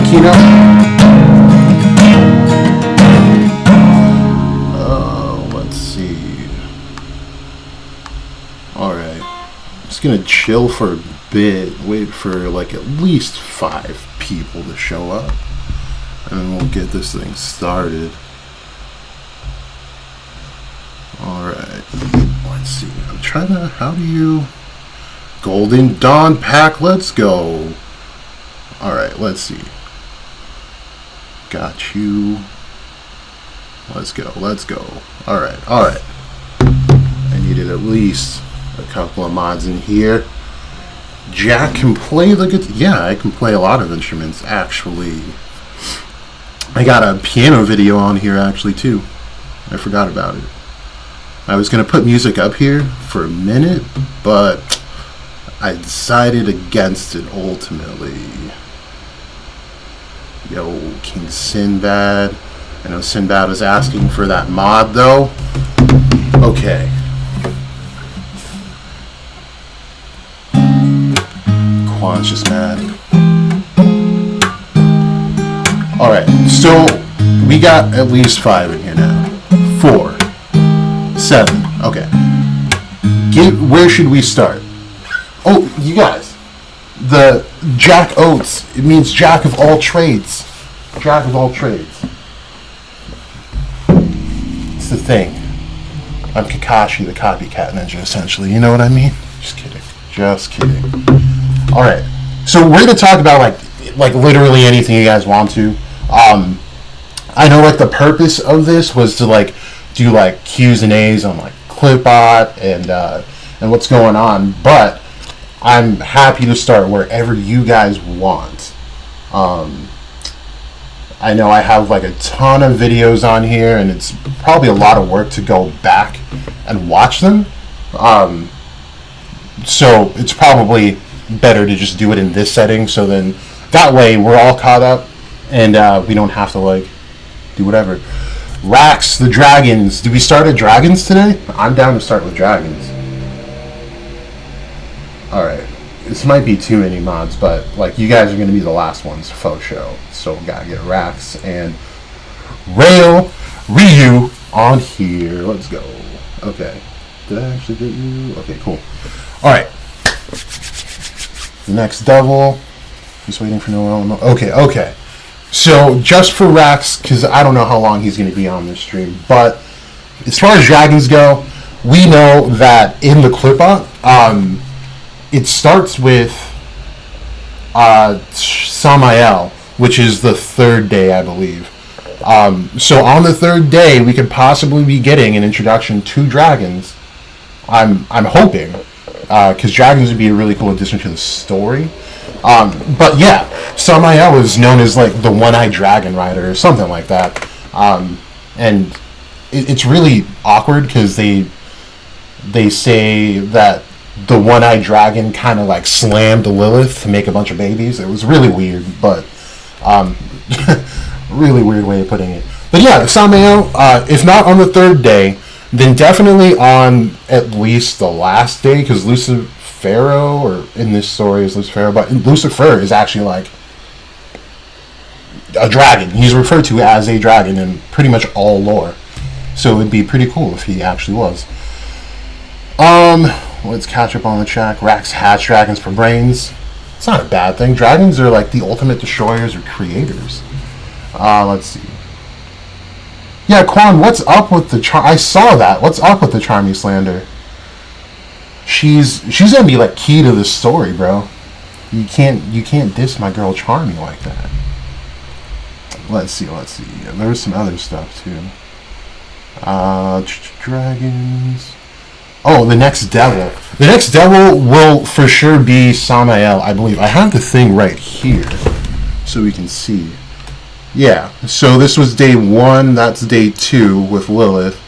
up, Kino? Let's see. Alright. I'm just gonna chill for a bit, wait for like at least 5 people to show up, and we'll get this thing started. Alright. Let's see. I'm trying to. How do you. Golden Dawn pack, let's go. Alright, let's see. Got you. Let's go, let's go. Alright, alright. I needed at least a couple of mods in here. Jack can play the guitar. Yeah, I can play a lot of instruments, actually. I got a piano video on here, actually, too. I forgot about it. I was going to put music up here for a minute, but I decided against it ultimately. Yo, King Sinbad. I know Sinbad was asking for that mod, though. Okay. Quan's just mad. Alright, so we got at least 5 in here now. 4. 7. Okay. Where should we start? Oh, you guys. The Jack OATz. It means Jack of all trades. Jack of all trades. It's the thing. I'm Kakashi, the copycat ninja, essentially. You know what I mean? Just kidding. Just kidding. Alright. So we're going to talk about, like literally anything you guys want to. I know, like, the purpose of this was to, like, do, like, Q's and A's on, like, Clipbot and what's going on, but I'm happy to start wherever you guys want. I know I have, like, a ton of videos on here, and it's probably a lot of work to go back and watch them. So it's probably better to just do it in this setting, so then that way we're all caught up, and we don't have to, like, do whatever. Rax, the dragons. Did we start at dragons today? I'm down to start with dragons. Alright. This might be too many mods, but, like, you guys are going to be the last ones, faux show. So we gotta get Rax and Ryu on here. Let's go. Okay. Did I actually get you? Okay, cool. Alright. The next devil. Just waiting for no one. Okay, okay. So, just for Rax, because I don't know how long he's going to be on this stream, but as far as dragons go, we know that in the Clipbot, it starts with Samael, which is the 3rd day, I believe. So on the 3rd day, we could possibly be getting an introduction to dragons. I'm hoping, because dragons would be a really cool addition to the story. But yeah, Samael is known as, like, the one-eyed dragon rider or something like that. And it's really awkward because they say that the one-eyed dragon kind of, like, slammed Lilith to make a bunch of babies. It was really weird, but really weird way of putting it. But yeah, Samael, if not on the 3rd day, then definitely on at least the last day, because Lucifero, or in this story is Lucifero, but Lucifer is actually, like, a dragon. He's referred to as a dragon in pretty much all lore. So it would be pretty cool if he actually was. Let's catch up on the track. Rax hatch dragons for brains. It's not a bad thing. Dragons are, like, the ultimate destroyers or creators. Let's see. Yeah, Quan, what's up with the I saw that. What's up with the Charmy slander? She's gonna be, like, key to this story, bro. You can't diss my girl Charmy like that. Let's see. And there's some other stuff too. Dragons. Oh, the next devil. The next devil will for sure be Samael, I believe. I have the thing right here, so we can see. Yeah. So this was day 1. That's day 2 with Lilith,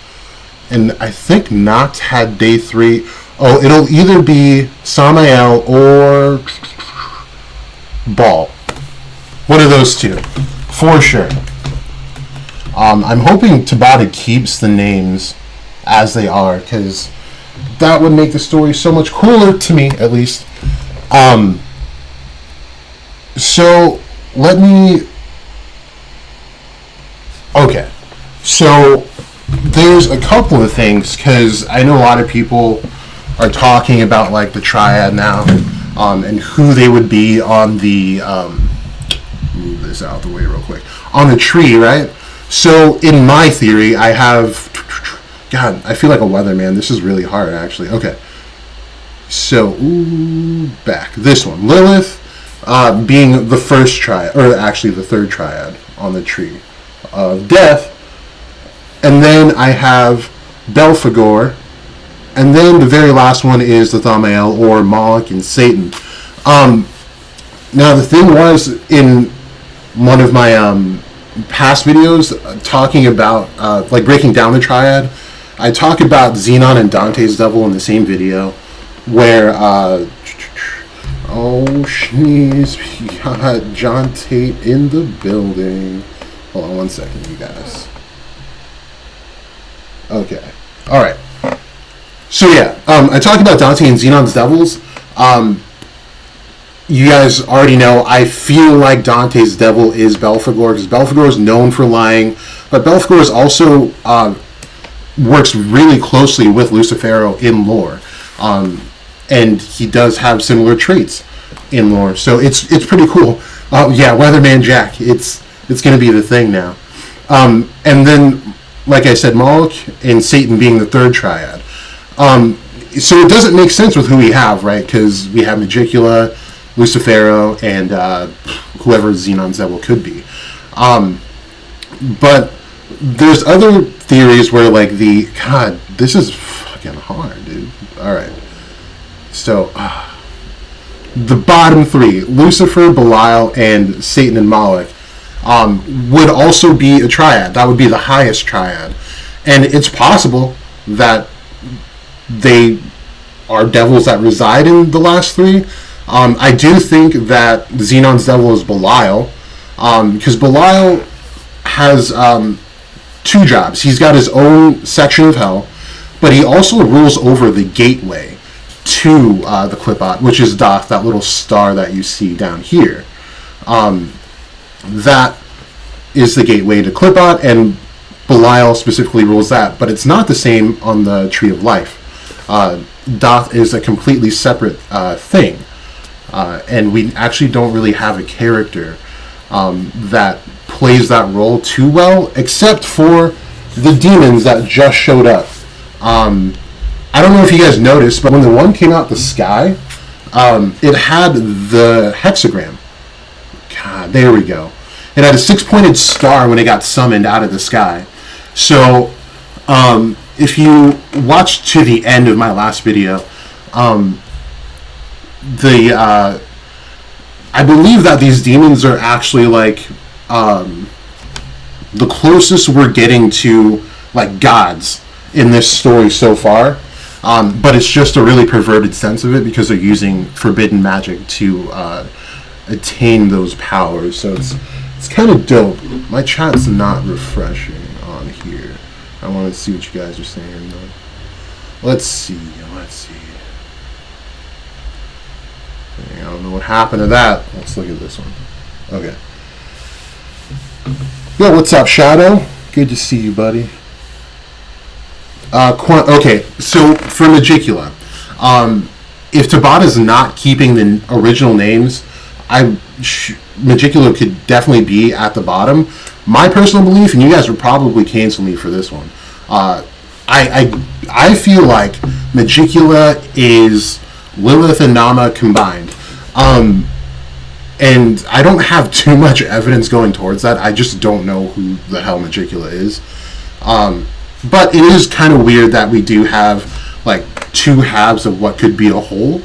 and I think Noct had day 3. Oh, it'll either be Samael or Ball. One of those two, for sure. I'm hoping Tabata keeps the names as they are, because that would make the story so much cooler to me, at least. So let me... Okay. So, there's a couple of things, because I know a lot of people are talking about, like, the triad now, and who they would be on the... move this out of the way real quick. On the tree, right? So, in my theory, I have... God, I feel like a weatherman. This is really hard, actually. Okay. So, back. This one. Lilith being the first triad, or actually the third triad on the tree of death. And then I have Belphegor. And then the very last one is the Thamael, or Moloch and Satan. Now, the thing was, in one of my past videos, talking about, like, breaking down the triad, I talk about Xenon and Dante's Devil in the same video, where, oh, sneeze, we got John Tate in the building. Hold on one second, you guys. Okay. Alright. So, yeah, I talk about Dante and Xenon's Devils. You guys already know, I feel like Dante's Devil is Belphegor, because Belphegor is known for lying, but Belphegor is also... works really closely with Lucifero in lore, and he does have similar traits in lore, so it's pretty cool. Yeah, Weatherman Jack, it's going to be the thing now. And then, like I said, Moloch and Satan being the third triad. So it doesn't make sense with who we have, right? Because we have Majicula, Lucifero, and whoever Xenon's Devil could be. But there's other theories where, like, God, this is fucking hard, dude. Alright. So, the bottom three, Lucifer, Belial, and Satan and Moloch, would also be a triad. That would be the highest triad. And it's possible that they are devils that reside in the last three. I do think that Xenon's Devil is Belial, because Belial has... two jobs. He's got his own section of hell, but he also rules over the gateway to the Qliphoth, which is Doth, that little star that you see down here. That is the gateway to Qliphoth, and Belial specifically rules that, but it's not the same on the Tree of Life. Doth is a completely separate thing, and we actually don't really have a character that plays that role too well, except for the demons that just showed up. I don't know if you guys noticed, but when the one came out the sky, it had the hexagram. God, there we go. It had a 6-pointed star when it got summoned out of the sky. So, if you watch to the end of my last video, I believe that these demons are actually like the closest we're getting to like gods in this story so far, but it's just a really perverted sense of it because they're using forbidden magic to attain those powers. So it's kind of dope. My chat's not refreshing on here. I want to see what you guys are saying though. Let's see. I don't know what happened to that. Let's look at this one. Okay. Yo, what's up, Shadow? Good to see you, buddy. Okay, so for Majicula, if Tabata's not keeping the original names, Majicula could definitely be at the bottom. My personal belief, and you guys would probably cancel me for this one, I feel like Majicula is Lilith and Nama combined. And I don't have too much evidence going towards that. I just don't know who the hell Majicula is. But it is kind of weird that we do have like two halves of what could be a whole.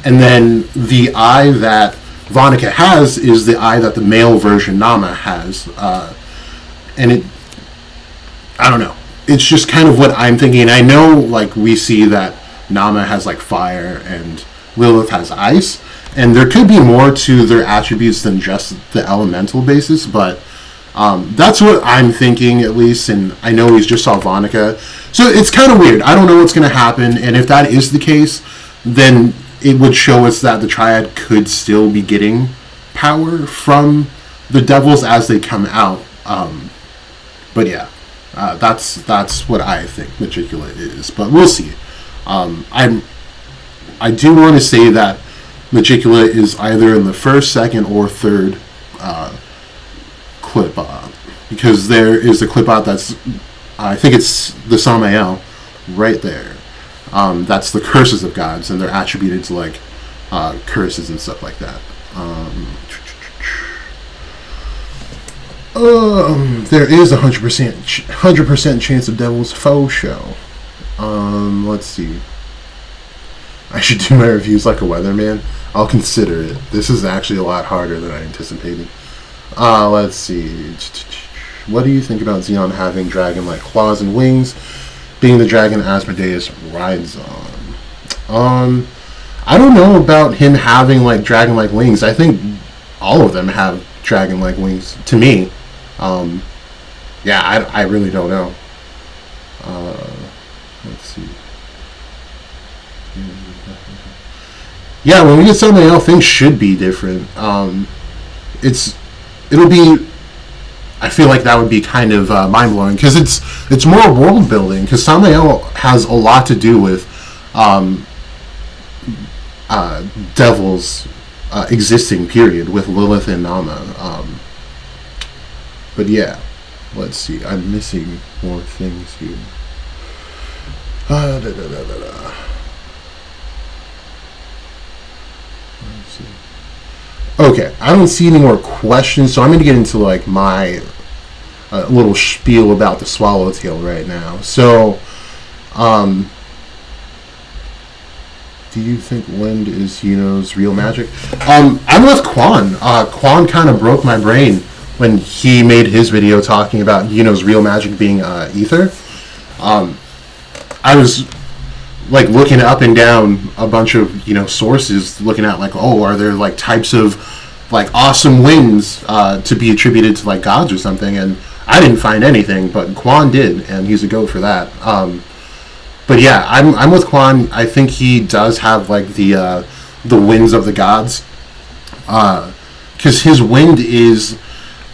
And then the eye that Vonica has is the eye that the male version Nama has. And I don't know. It's just kind of what I'm thinking. And I know like we see that Nama has like fire and Lilith has ice. And there could be more to their attributes than just the elemental basis, but that's what I'm thinking, at least, and I know he's just saw Vonica. So it's kind of weird. I don't know what's going to happen, and if that is the case, then it would show us that the Triad could still be getting power from the devils as they come out. But yeah, that's what I think Majicula is. But we'll see. I do want to say that Majicula is either in the first, second, or third clip, because there is a clip out that's, I think it's the Samael right there. That's the curses of gods, and they're attributed to like curses and stuff like that. There is a 100% chance of Devil's Foe show. Let's see. I should do my reviews like a weatherman. I'll consider it. This is actually a lot harder than I anticipated. Let's see. What do you think about Xeon having dragon-like claws and wings, being the dragon Asmodeus rides on? I don't know about him having like dragon-like wings. I think all of them have dragon-like wings to me. Yeah, I really don't know. Let's see. Yeah, when we get something else, things should be different. It'll be. I feel like that would be kind of mind blowing because it's more world building. Because Samael has a lot to do with devils existing. Period, with Lilith and Nama. But yeah, let's see. I'm missing more things here. Okay, I don't see any more questions, so I'm going to get into like my little spiel about the Swallowtail right now. So, do you think wind is Yuno's real magic? I'm with Quan. Quan kind of broke my brain when he made his video talking about Yuno's real magic being ether. I was like looking up and down a bunch of sources, looking at like, oh, are there like types of like awesome winds to be attributed to like gods or something, and I didn't find anything, but Quan did, and he's a goat for that. But yeah, I'm with Quan. I think he does have like the winds of the gods, because his wind is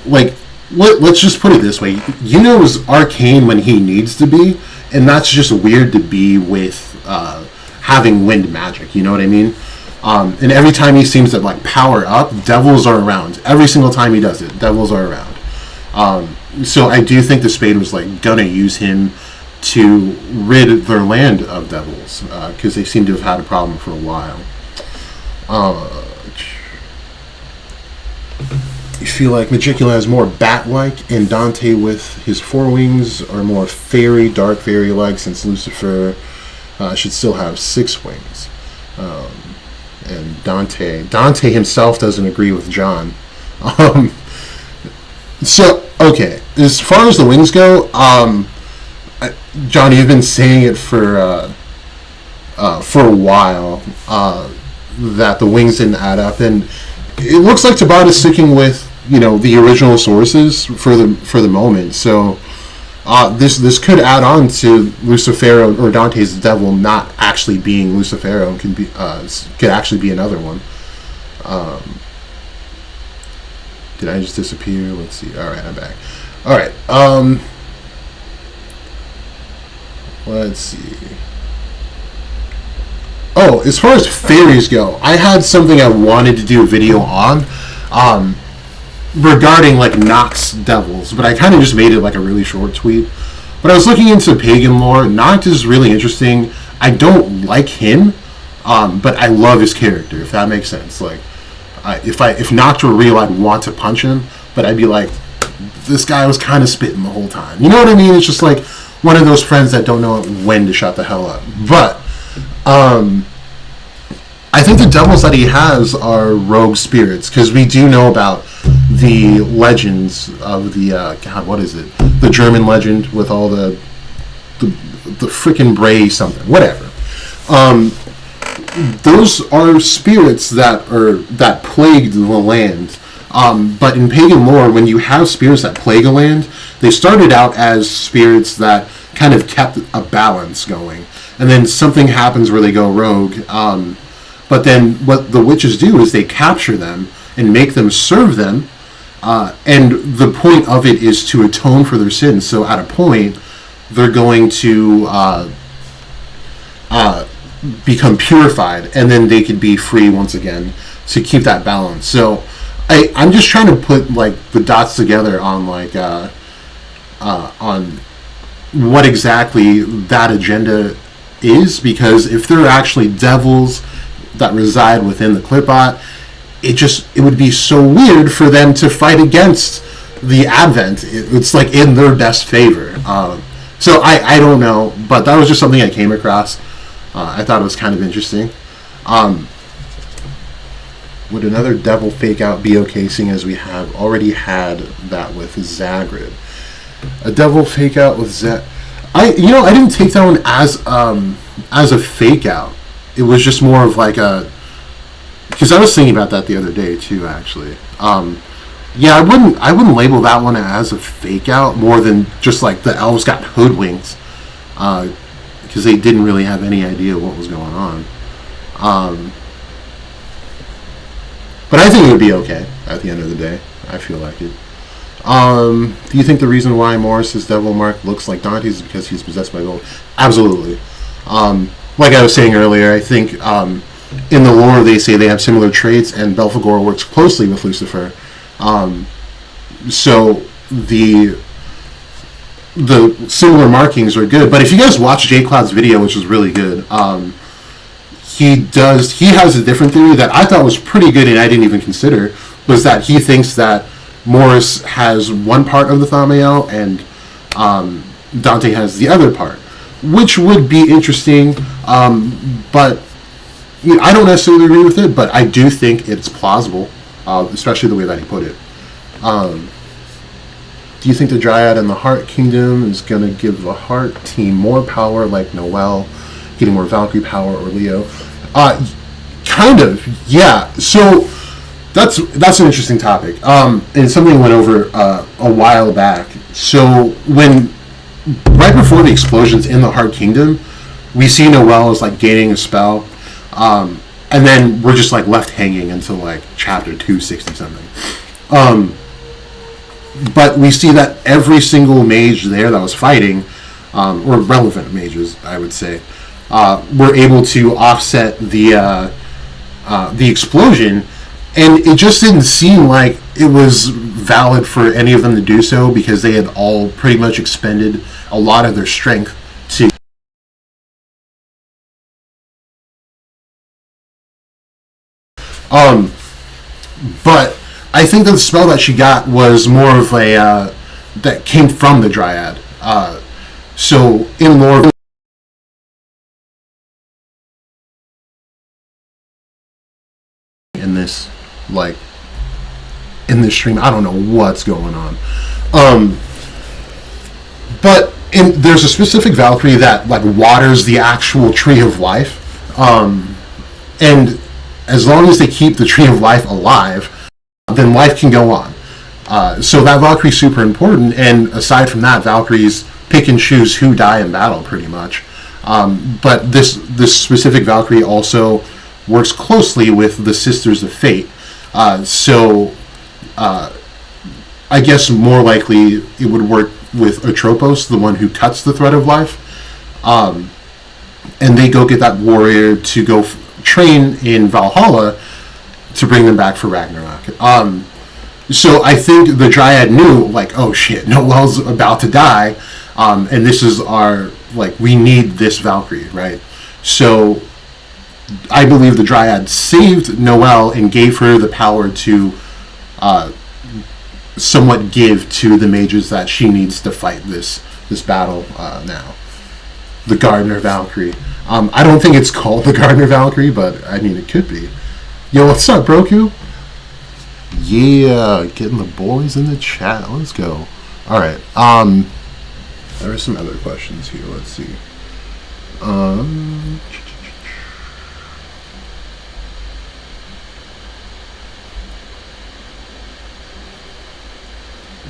like, let's just put it this way, is arcane when he needs to be, and that's just weird to be with having wind magic, you know what I mean? And every time he seems to like power up, devils are around. Every single time he does it, devils are around. So I do think the Spade was like gonna use him to rid their land of devils, because they seem to have had a problem for a while. You feel like Majicula is more bat-like, and Dante with his four wings are more fairy, dark fairy-like, since Lucifer should still have 6 wings. And Dante himself doesn't agree with John. So, okay, as far as the wings go, John, you've been saying it for a while, that the wings didn't add up, and it looks like Tabata is sticking with the original sources for the moment. So this could add on to Lucifero or Dante's devil not actually being Lucifero, and could actually be another one. Did I just disappear? Let's see. All right, I'm back. All right. Let's see. Oh, as far as fairies go, I had something I wanted to do a video on, regarding like Nox devils, but I kind of just made it like a really short tweet. But I was looking into pagan lore. Nox is really interesting. I don't like him, but I love his character, if that makes sense. Like, if Nox were real, I'd want to punch him, but I'd be like, this guy was kind of spitting the whole time. You know what I mean? It's just like one of those friends that don't know when to shut the hell up. But I think the devils that he has are rogue spirits, because we do know about the legends of the what is it? The German legend with all the frickin' Bray something, whatever. Those are spirits that plagued the land. But in pagan lore, when you have spirits that plague a land, they started out as spirits that kind of kept a balance going, and then something happens where they go rogue. But then what the witches do is they capture them and make them serve them, And the point of it is to atone for their sins. So at a point, they're going to become purified, and then they could be free once again to keep that balance. So I'm just trying to put like the dots together on like on what exactly that agenda is, because if there are actually devils that reside within the Clipbot, it would be so weird for them to fight against the Advent. It's like in their best favor. So I don't know, but that was just something I came across. I thought it was kind of interesting. Would another devil fake out be okay, seeing as we have already had that with Zagrid? A devil fake out with I didn't take that one as a fake out. It was just more of like a, because I was thinking about that the other day too, actually. Yeah, I wouldn't label that one as a fake out, more than just like the elves got hoodwinked, because they didn't really have any idea what was going on. But I think it would be okay at the end of the day. I feel like it. Do you think the reason why Morris's devil mark looks like Dante's is because he's possessed by gold? Absolutely. Like I was saying earlier, I think in the lore they say they have similar traits, and Belphegor works closely with Lucifer. So the similar markings are good. But if you guys watch J Cloud's video, which is really good, he has a different theory that I thought was pretty good and I didn't even consider, was that he thinks that Morris has one part of the Thamiel and Dante has the other part, which would be interesting, but I don't necessarily agree with it, but I do think it's plausible, especially the way that he put it. Do you think the Dryad in the Heart Kingdom is going to give the Heart team more power, like Noelle, getting more Valkyrie power, or Leo? Kind of, yeah. So that's an interesting topic, and something I went over a while back. So right before the explosions in the Heart Kingdom, we see Noelle is like gaining a spell, and then we're just like left hanging until like chapter 260 something. But we see that every single mage there that was fighting, or relevant mages, I would say, were able to offset the explosion, and it just didn't seem like it was valid for any of them to do so, because they had all pretty much expended a lot of their strength to. But I think that the spell that she got was more of a that came from the Dryad. So in lore, in this stream, I don't know what's going on. But there's a specific Valkyrie that like waters the actual Tree of Life, and as long as they keep the Tree of Life alive, then life can go on. So that Valkyrie's super important, and aside from that, Valkyries pick and choose who die in battle, pretty much. But this specific Valkyrie also works closely with the Sisters of Fate. So I guess more likely it would work with Atropos, the one who cuts the thread of life. And they go get that warrior to go train in Valhalla to bring them back for Ragnarok. So I think the Dryad knew, like, oh shit, Noelle's about to die, and this is we need this Valkyrie, right? So I believe the Dryad saved Noelle and gave her the power to somewhat give to the mages that she needs to fight this battle now. The Gardener Valkyrie. I don't think it's called the Gardener Valkyrie, but I mean, it could be. Yo, what's up, Broku? Yeah, getting the boys in the chat. Let's go. Alright, there are some other questions here. Let's see.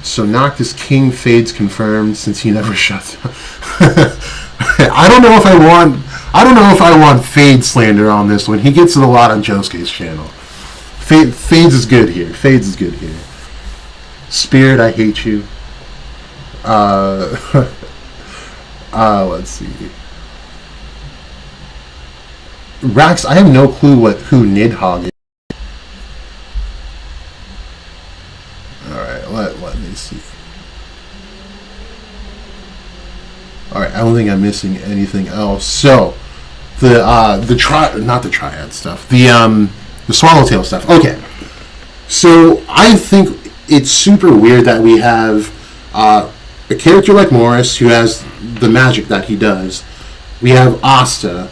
So Noctis King fades confirmed, since he never shuts up. I don't know if I want Fade slander on this one. He gets it a lot on Josuke's channel. Fades is good here. Spirit, I hate you. Let's see. Rax, I have no clue who Nidhogg is. Alright, let me see. Alright, I don't think I'm missing anything else. So, not the triad stuff. The Swallowtail stuff. Okay. So, I think it's super weird that we have a character like Morris who has the magic that he does. We have Asta,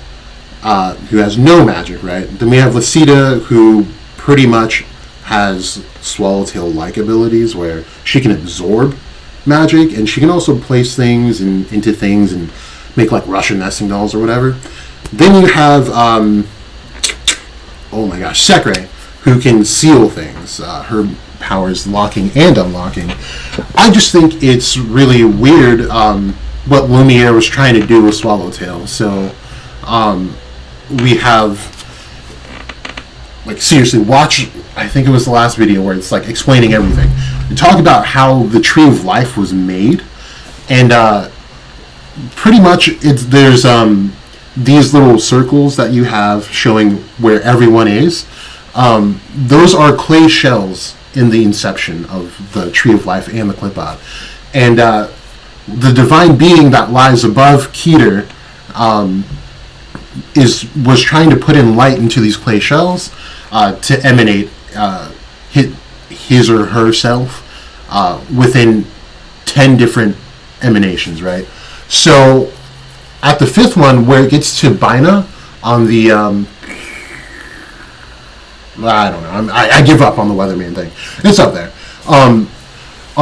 who has no magic, right? Then we have Lucida, who pretty much has Swallowtail-like abilities where she can absorb magic, and she can also place things into things and make like Russian nesting dolls or whatever. Then you have, oh my gosh, Sekre, who can seal things. Her powers locking and unlocking. I just think it's really weird what Lumiere was trying to do with Swallowtail. So we have, like, seriously, watch, I think it was the last video where it's like explaining everything. We talk about how the Tree of Life was made, and pretty much there's these little circles that you have showing where everyone is. Those are clay shells in the inception of the Tree of Life and the Qliphoth. And the divine being that lies above Keter was trying to put in light into these clay shells to emanate his or herself within 10 different emanations, right? So at the fifth one, where it gets to Bina on the I don't know. I give up on the Weatherman thing. It's up there. On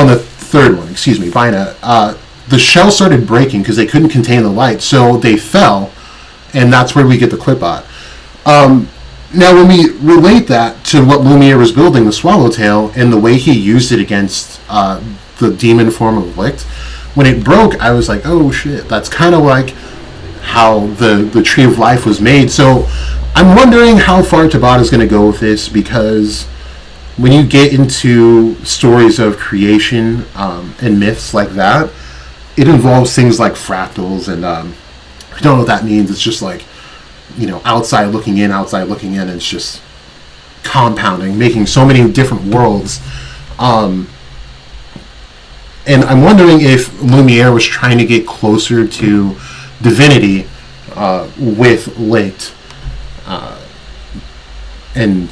the third one, excuse me, Bina, the shell started breaking because they couldn't contain the light, so they fell, and that's where we get the Qliphoth. Now, when we relate that to what Lumiere was building, the Swallowtail, and the way he used it against the demon form of Licht, when it broke, I was like, oh shit, that's kind of like how the Tree of Life was made. So I'm wondering how far Tabata is going to go with this, because when you get into stories of creation and myths like that, it involves things like fractals, and I don't know what that means. It's just like, outside looking in, and it's just compounding, making so many different worlds. And I'm wondering if Lumiere was trying to get closer to divinity with Licht. And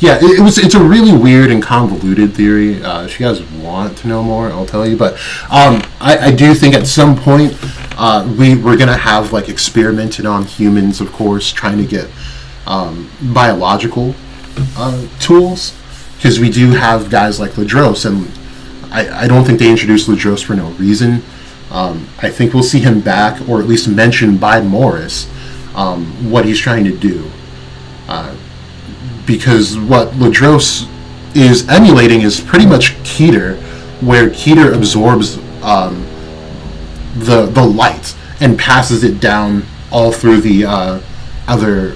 it's a really weird and convoluted theory. If you guys want to know more, I'll tell you. But I do think at some point we're gonna have like experimented on humans, of course, trying to get biological tools, because we do have guys like Ladros, and I don't think they introduced Ladros for no reason. I think we'll see him back, or at least mentioned by Morris, what he's trying to do. Because what Ladros is emulating is pretty much Keter, where Keter absorbs the light and passes it down all through the other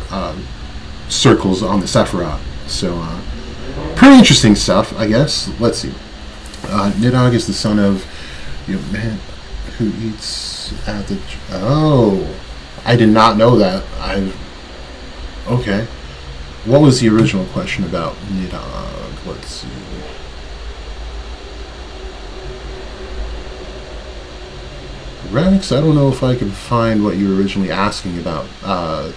circles on the Sephiroth. So, pretty interesting stuff, I guess. Let's see. Nidhogg is the son of man who eats at the... Oh, I did not know that. Okay. What was the original question about Nidhogg? Let's see. Rex, I don't know if I can find what you were originally asking about Nidhogg.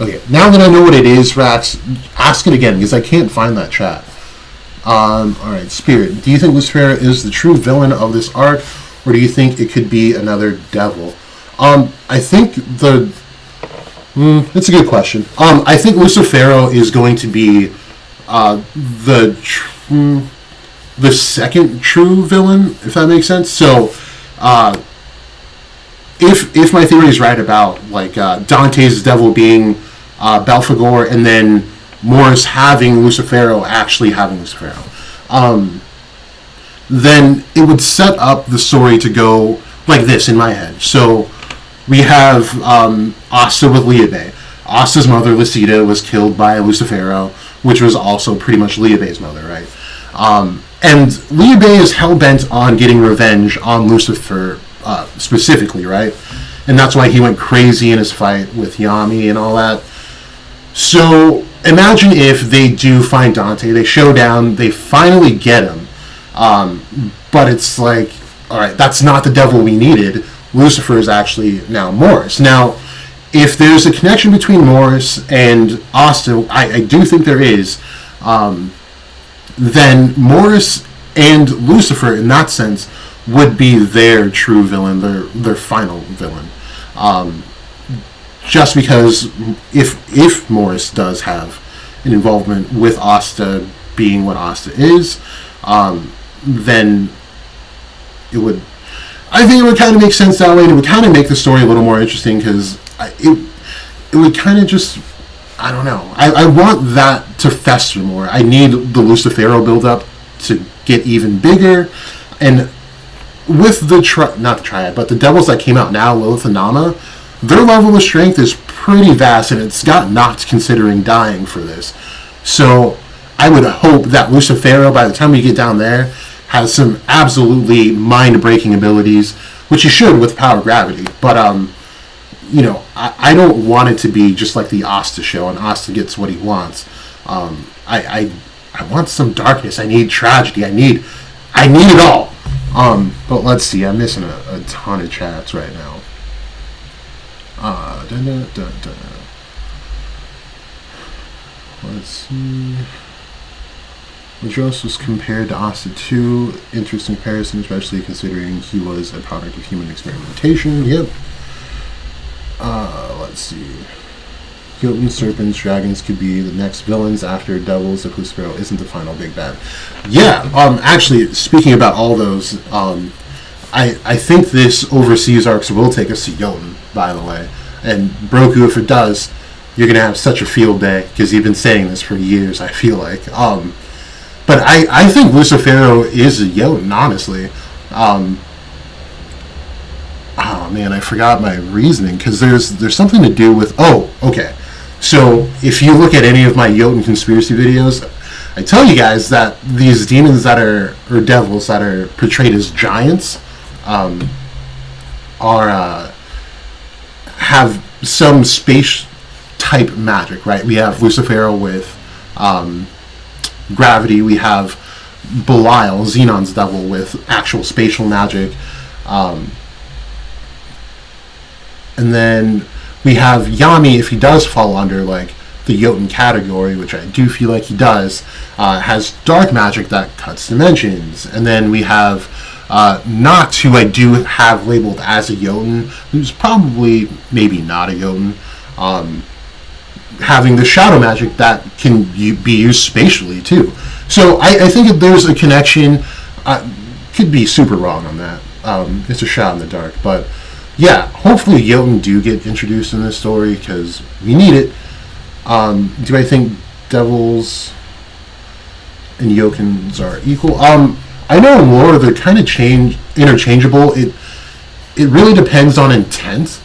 Okay, now that I know what it is, Rax, ask it again, because I can't find that chat. Alright, Spirit, do you think Lucifero is the true villain of this arc, or do you think it could be another devil? I think it's a good question. I think Lucifero is going to be the second true villain, if that makes sense. So, if my theory is right about like Dante's devil being Belphegor, and then Morris having Lucifero actually having Lucifero, then it would set up the story to go like this in my head. So we have Asta with Liabe. Asta's mother, Lucida, was killed by Lucifero, which was also pretty much Liabe's mother, right? And Liabe is hell-bent on getting revenge on Lucifer specifically, right? And that's why he went crazy in his fight with Yami and all that. So imagine if they do find Dante, they show down, they finally get him. But it's like, all right, that's not the devil we needed. Lucifer is actually now Morris. Now, if there's a connection between Morris and Asta, I do think there is, then Morris and Lucifer, in that sense, would be their true villain, their final villain. Just because if Morris does have an involvement with Asta being what Asta is, then it would, I think it would kind of make sense that way, and it would kind of make the story a little more interesting, because it would kind of just, I don't know, I want that to fester more. I need the Lucifero build-up to get even bigger, and with the not the triad, but the devils that came out now, Lilith and Nama, their level of strength is pretty vast, and it's got Noct considering dying for this. So I would hope that Lucifero, by the time we get down there, has some absolutely mind-breaking abilities, which he should with power of gravity. But you know, I don't want it to be just like the Asta show, and Asta gets what he wants. I want some darkness. I need tragedy. I need it all. But let's see. I'm missing a ton of chats right now. Let's see. Majos was compared to Asta 2. Interesting comparison, especially considering he was a product of human experimentation. Yep. Let's see. Yoden, serpents, dragons could be the next villains after devils if Lucifero isn't the final big bad. Yeah, actually, speaking about all those, I think this overseas arcs will take us to Yoden, by the way. And Broku, if it does, you're going to have such a field day, because you've been saying this for years, I feel like. But I think Lucifero is a Yoden, honestly. Oh man, I forgot my reasoning, because there's something to do with, okay. So if you look at any of my Yoden conspiracy videos, I tell you guys that these demons that are, or devils that are portrayed as giants, have some space type magic, right? We have Lucifero with gravity. We have Belial, Xenon's devil, with actual spatial magic. And then we have Yami, if he does fall under like the Yoden category, which I do feel like he does, has dark magic that cuts dimensions. And then we have Noct, who I do have labeled as a Yoden, who's probably maybe not a Yoden, having the shadow magic that can be used spatially too. So I think if there's a connection. Could be super wrong on that. It's a shot in the dark, but yeah, hopefully Yoden do get introduced in this story, because we need it. Do I think devils and Yokins are equal? I know in lore they're kind of interchangeable. It really depends on intent,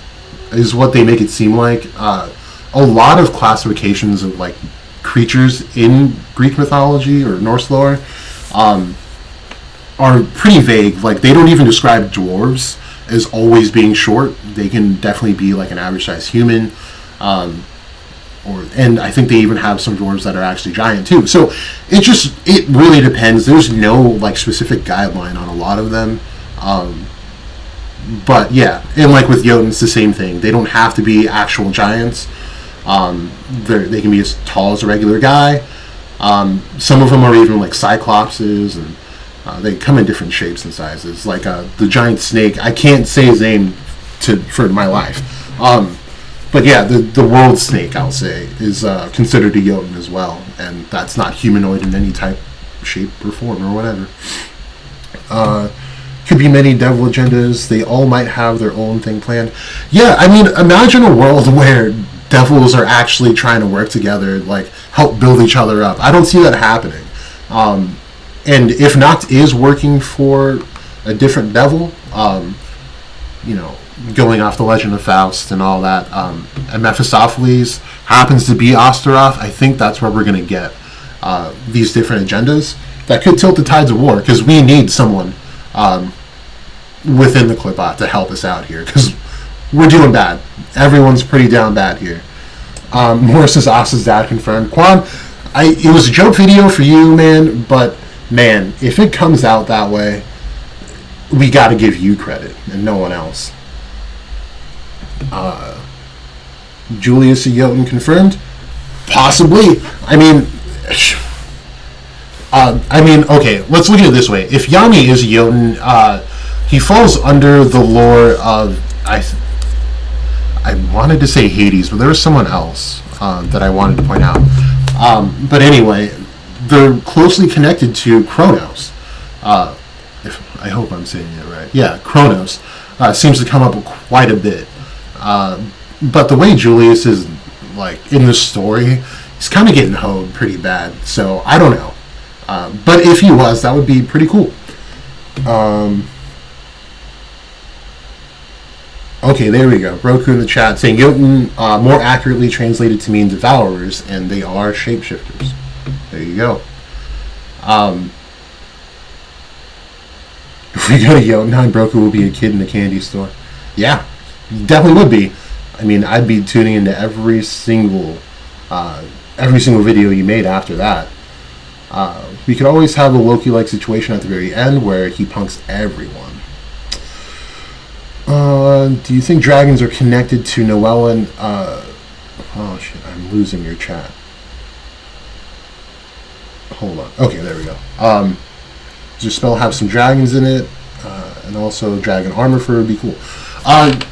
is what they make it seem like. A lot of classifications of like creatures in Greek mythology or Norse lore are pretty vague. Like, they don't even describe dwarves as always being short. They can definitely be like an average sized human, and I think they even have some dwarves that are actually giant too. So it really depends. There's no like specific guideline on a lot of them, but yeah, and like with Yoden, it's the same thing. They don't have to be actual giants. They can be as tall as a regular guy. Some of them are even like cyclopses, and they come in different shapes and sizes. Like the giant snake, I can't say his name for my life. But yeah, the world snake, I'll say, is considered a Yoden as well, and that's not humanoid in any type, shape, or form, or whatever. Could be many devil agendas. They all might have their own thing planned. Yeah, I mean, imagine a world where devils are actually trying to work together, like help build each other up. I don't see that happening. And if Noct is working for a different devil, going off the Legend of Faust and all that, and Mephistopheles happens to be Astaroth, I think that's where we're going to get these different agendas that could tilt the tides of war, because we need someone within the Clipbot to help us out here, because we're doing bad. Everyone's pretty down bad here. Morris says Asta's dad confirmed. Quan, it was a joke video for you, man, but man, if it comes out that way, we got to give you credit and no one else. Julius and Yoden confirmed? Possibly. Okay, let's look at it this way. If Yami is Yoden, he falls under the lore of, I wanted to say Hades, but there was someone else that I wanted to point out. But anyway, they're closely connected to Kronos. I hope I'm saying it right. Yeah, Kronos seems to come up quite a bit. But the way Julius is, in the story, he's kind of getting hoed pretty bad. So, I don't know. But if he was, that would be pretty cool. Okay, there we go. Roku in the chat saying Yoden more accurately translated to mean devourers, and they are shapeshifters. There you go. If we go to Yoden, Broku will be a kid in a candy store. Yeah, definitely would be. I'd be tuning into every single video you made after that. We could always have a Loki-like situation at the very end where he punks everyone. Do you think dragons are connected to Noellen? Oh shit, I'm losing your chat. Hold on. Okay, there we go. Does your spell have some dragons in it? And also dragon armor fur would be cool.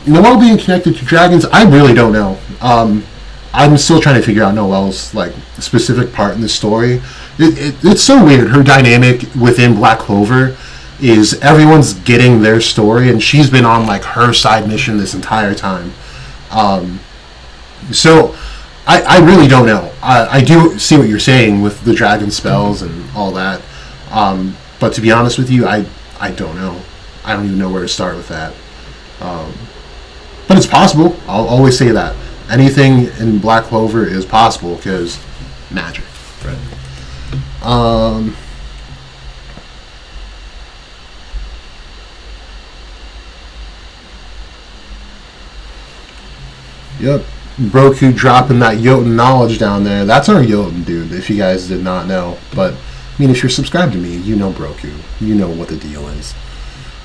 Noelle being connected to dragons, I really don't know. I'm still trying to figure out Noelle's specific part in the story. It's so weird. Her dynamic within Black Clover is everyone's getting their story, and she's been on her side mission this entire time. So I really don't know. I do see what you're saying with the dragon spells and all that. But to be honest with you, I don't know. I don't even know where to start with that. But it's possible. I'll always say that. Anything in Black Clover is possible because magic. Right. Yep. Broku dropping that Yoden knowledge down there. That's our Yoden, dude, if you guys did not know. But, if you're subscribed to me, you know Broku. You know what the deal is.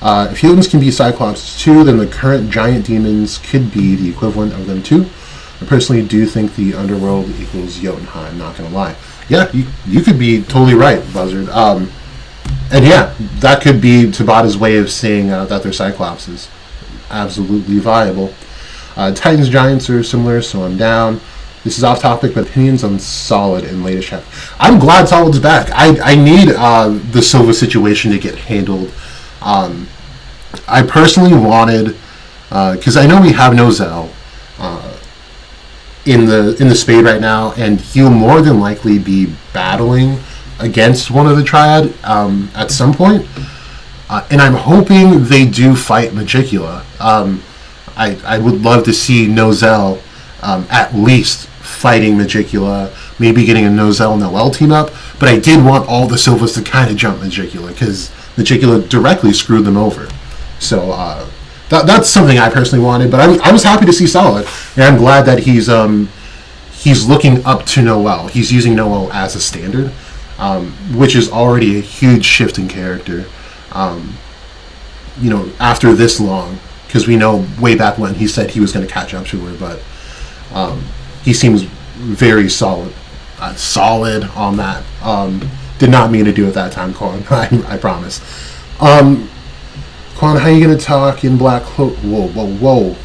If Yodens can be Cyclops too, then the current giant demons could be the equivalent of them too. I personally do think the underworld equals Jotunheim, not going to lie. Yeah, you could be totally right, Buzzard. And yeah, that could be Tabata's way of saying that they're Cyclopses. Absolutely viable. Titans Giants are similar, so I'm down. This is off topic, but opinions on Solid in latest chapter. I'm glad Solid's back. I need the Silva situation to get handled. I personally wanted, because I know we have Nozel in the spade right now, and he'll more than likely be battling against one of the triad at some point. And I'm hoping they do fight Majicula. I would love to see Nozel at least fighting Majicula, maybe getting a Nozel-Noel team up, but I did want all the Silvas to kind of jump Majicula, because Majicula directly screwed them over. So that's something I personally wanted, but I was happy to see Solid, and I'm glad that he's looking up to Noel. He's using Noel as a standard, which is already a huge shift in character, after this long, because we know way back when he said he was going to catch up to her, but he seems very solid on that. Did not mean to do it that time, Quan. I promise. Quan, how are you going to talk in Black Cloak? Whoa.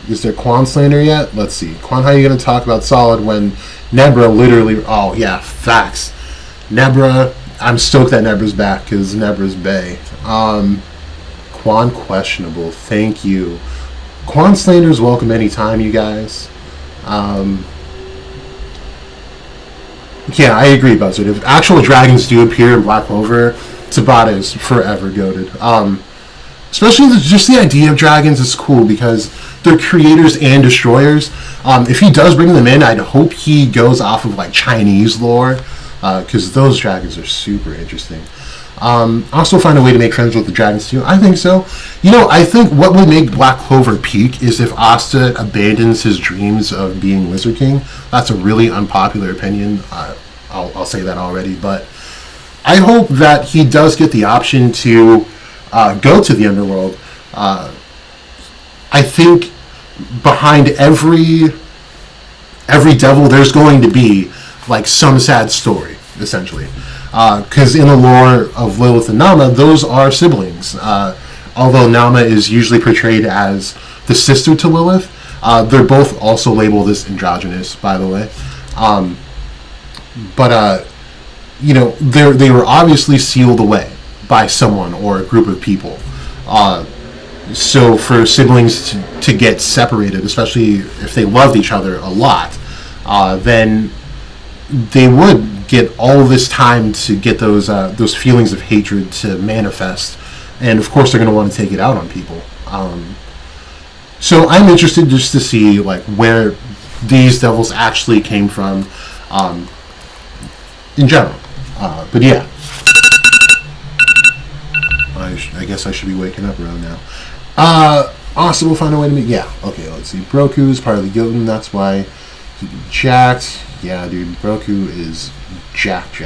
Is there Quan slander yet? Let's see. Quan, how are you going to talk about Solid when Nebra literally... Oh, yeah, facts. Nebra, I'm stoked that Nebra's back, because Nebra's bae. Quan questionable. Thank you. Quan slander's welcome anytime, you guys. Yeah, I agree, Buzzard. If actual dragons do appear in Black Clover, Tabata is forever goated. especially just the idea of dragons is cool because they're creators and destroyers. If he does bring them in, I'd hope he goes off of like Chinese lore, because those dragons are super interesting. Also find a way to make friends with the dragons too. I think so. I think what would make Black Clover peak is if Asta abandons his dreams of being Lizard King. That's a really unpopular opinion. I'll say that already, but I hope that he does get the option to go to the underworld. I think behind every devil, there's going to be like some sad story, essentially. Because in the lore of Lilith and Nama, those are siblings. Although Nama is usually portrayed as the sister to Lilith, they're both also labeled as androgynous, by the way. They were obviously sealed away by someone or a group of people. So for siblings to get separated, especially if they loved each other a lot, then they would get all this time to get those feelings of hatred to manifest, and of course they're going to want to take it out on people. So I'm interested just to see like where these devils actually came from, in general. But yeah, I guess I should be waking up around now. Asta will find a way to meet. Yeah, okay. Let's see. Broku is part of the Yoden. That's why he can be jacked. Yeah, dude. Broku is jacked.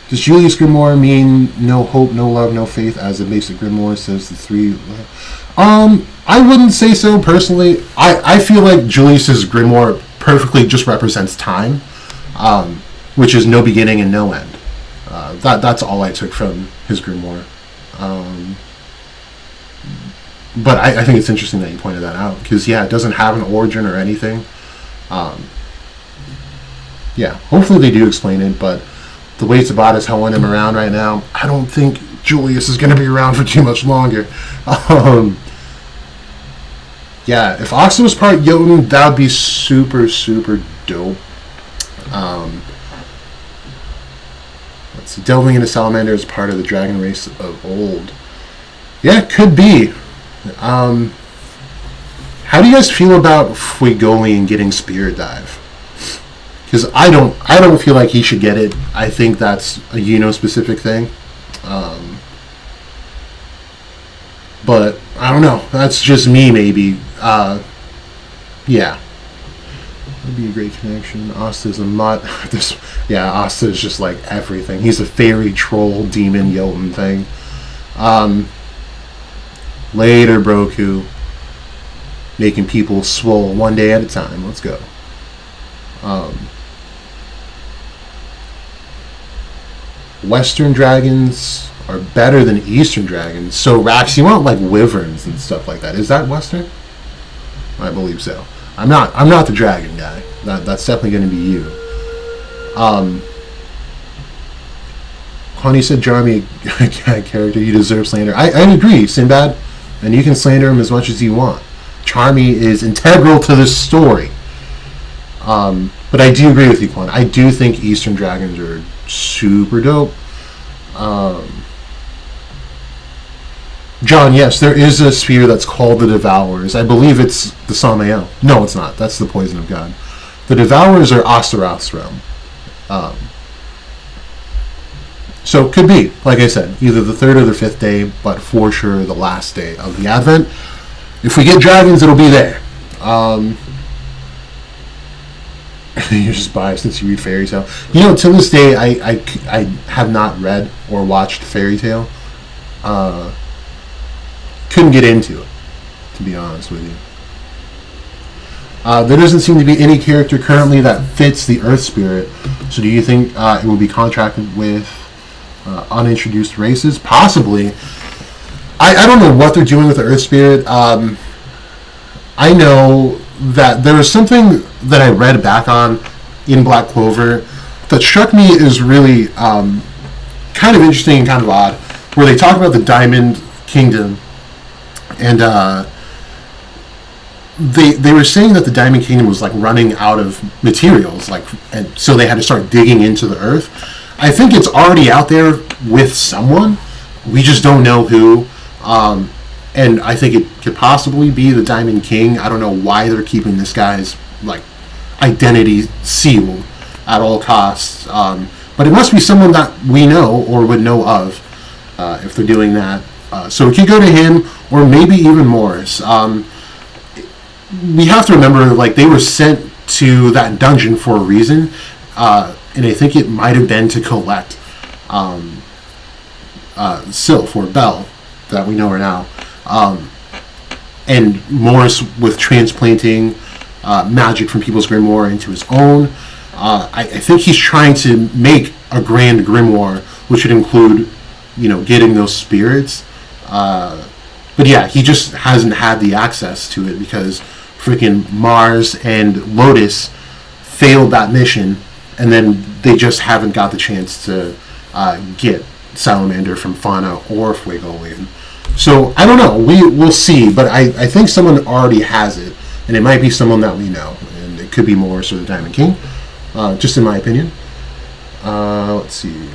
Does Julius Grimoire mean no hope, no love, no faith, as a basic Grimoire says the three? I wouldn't say so personally. I feel like Julius's Grimoire perfectly just represents time, which is no beginning and no end. That's all I took from his Grimoire. But I think it's interesting that you pointed that out, because it doesn't have an origin or anything. Hopefully they do explain it, but the way it's about is howling him around right now. I don't think Julius is going to be around for too much longer. If Asta was part Yoden, that would be super, super dope. Let's see, delving into Salamander is part of the dragon race of old. Yeah, could be. How do you guys feel about Fuegolean getting Spirit Dive? Because I don't feel like he should get it. I think that's a Yuno specific thing. But I don't know. That's just me, maybe. That'd be a great connection. Asta's a mutt. Asta is just like everything. He's a fairy, troll, demon, Yoden thing. Later, Broku. Making people swole one day at a time. Let's go. Western dragons are better than Eastern dragons. So, Rax, you want like wyverns and stuff like that. Is that Western? I believe so. I'm not the dragon guy. That's definitely going to be you. Honey said, Charmy, character, you deserve slander. I agree, Sinbad. And you can slander him as much as you want. Charmy is integral to this story. But I do agree with you, Quan. I do think Eastern dragons are super dope. John, yes, there is a sphere that's called the Devourers. I believe it's the Samael. No, it's not. That's the Poison of God. The Devourers are Astaroth's realm. So it could be, like I said, either the third or the fifth day, but for sure the last day of the Advent. If we get dragons, it'll be there. You're just biased since you read Fairy Tale. To this day, I have not read or watched Fairy Tale. Couldn't get into it, to be honest with you. There doesn't seem to be any character currently that fits the Earth Spirit. So do you think it will be contracted with unintroduced races? Possibly. I don't know what they're doing with the Earth Spirit. I know that there was something that I read back on in Black Clover that struck me as really kind of interesting and kind of odd, where they talk about the Diamond Kingdom, and they were saying that the Diamond Kingdom was like running out of materials, and so they had to start digging into the earth. I think it's already out there with someone. We just don't know who. And I think it could possibly be the Diamond King. I don't know why they're keeping this guy's like identity sealed at all costs. But it must be someone that we know or would know of if they're doing that. So it could go to him or maybe even Morris. We have to remember, like, they were sent to that dungeon for a reason. And I think it might have been to collect Sylph or Belle, that we know her now. And Morris, with transplanting magic from people's Grimoire into his own, I think he's trying to make a grand Grimoire, which would include, getting those spirits. But yeah, he just hasn't had the access to it because freaking Mars and Lotus failed that mission, and then they just haven't got the chance to get Salamander from Fauna or Fuegoleon. So I don't know. We'll see, but I think someone already has it, and it might be someone that we know, and it could be Morris or the Diamond King, just in my opinion. Let's see.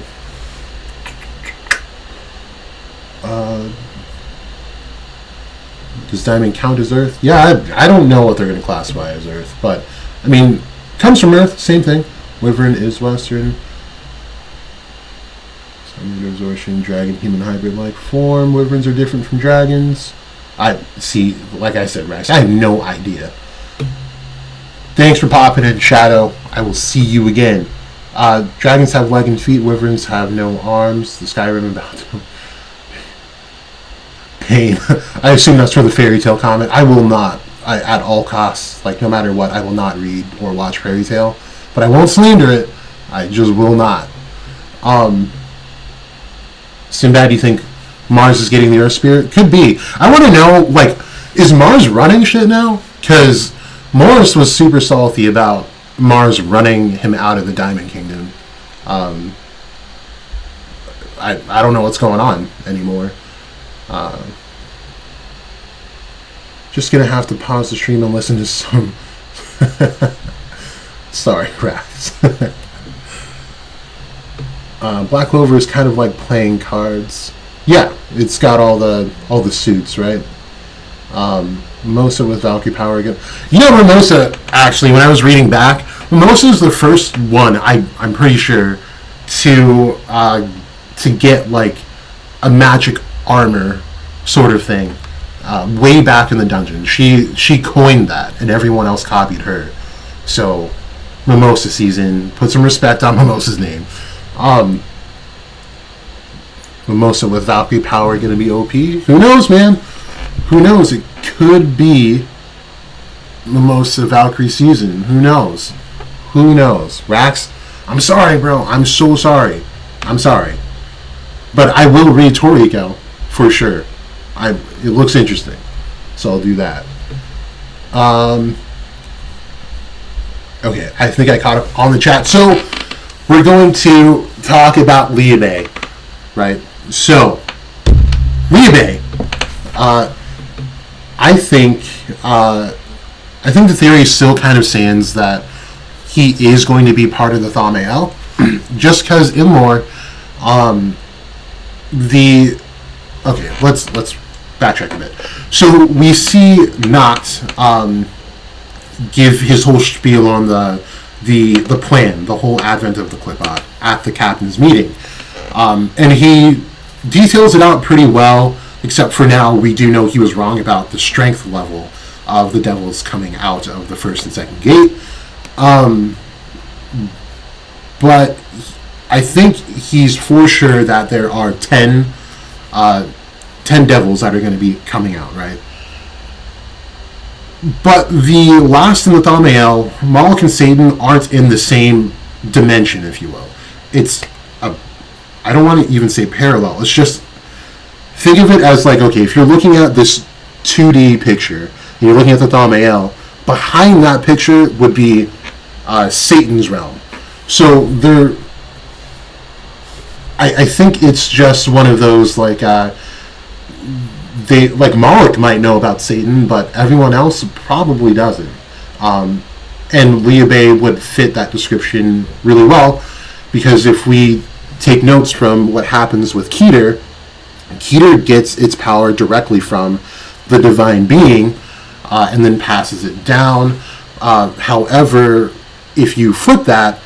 Does Diamond count as Earth? Yeah, I don't know what they're going to classify as Earth, but I mean, comes from Earth, same thing. Wyvern is Western. Absorption, dragon, human hybrid-like form. Wyverns are different from dragons. I see, like I said, Rex, I have no idea. Thanks for popping in, Shadow. I will see you again. Dragons have leg and feet. Wyverns have no arms. The Skyrim about to... Pain. I assume that's for the fairy tale comment. I will not, at all costs, like no matter what, I will not read or watch fairy tale. But I won't slander it. I just will not. Sinbad, do you think Mars is getting the Earth Spirit? Could be. I want to know, like, is Mars running shit now? Because Morris was super salty about Mars running him out of the Diamond Kingdom. I don't know what's going on anymore. Just gonna have to pause the stream and listen to some... Sorry, Rax. Black Clover is kind of like playing cards. Yeah, it's got all the suits, right? Mimosa with Valkyrie power again. Mimosa, actually, when I was reading back, Mimosa is the first one, I'm pretty sure, to get like a magic armor sort of thing. Way back in the dungeon. She coined that, and everyone else copied her. So, Mimosa season, put some respect on Mimosa's name. Mimosa with Valkyrie power going to be OP? Who knows, man? Who knows? It could be Mimosa Valkyrie season. Who knows? Who knows? Rax, I'm sorry, bro. I'm so sorry. I'm sorry. But I will read Toriko, for sure. It looks interesting. So I'll do that. Okay, I think I caught up on the chat. So, we're going to talk about Liabe, right? So, Liabe, I think the theory still kind of stands that he is going to be part of the Thamael, just because in lore, okay, let's backtrack a bit. So we see Noct give his whole spiel on the plan, the whole advent of the Clipot at the captain's meeting. And he details it out pretty well, except for now we do know he was wrong about the strength level of the devils coming out of the first and second gate. But I think he's for sure that there are 10 devils that are going to be coming out, right? But the last in the Thamael, Moloch and Satan aren't in the same dimension, if you will. I don't want to even say parallel. It's just, think of it as like, okay, if you're looking at this 2D picture, and you're looking at the Thamael, behind that picture would be Satan's realm. So I think it's just one of those, like, Moloch might know about Satan, but everyone else probably doesn't. And Liabe would fit that description really well, because if we take notes from what happens with Keter Keter gets its power directly from the divine being, and then passes it down. However, if you flip that,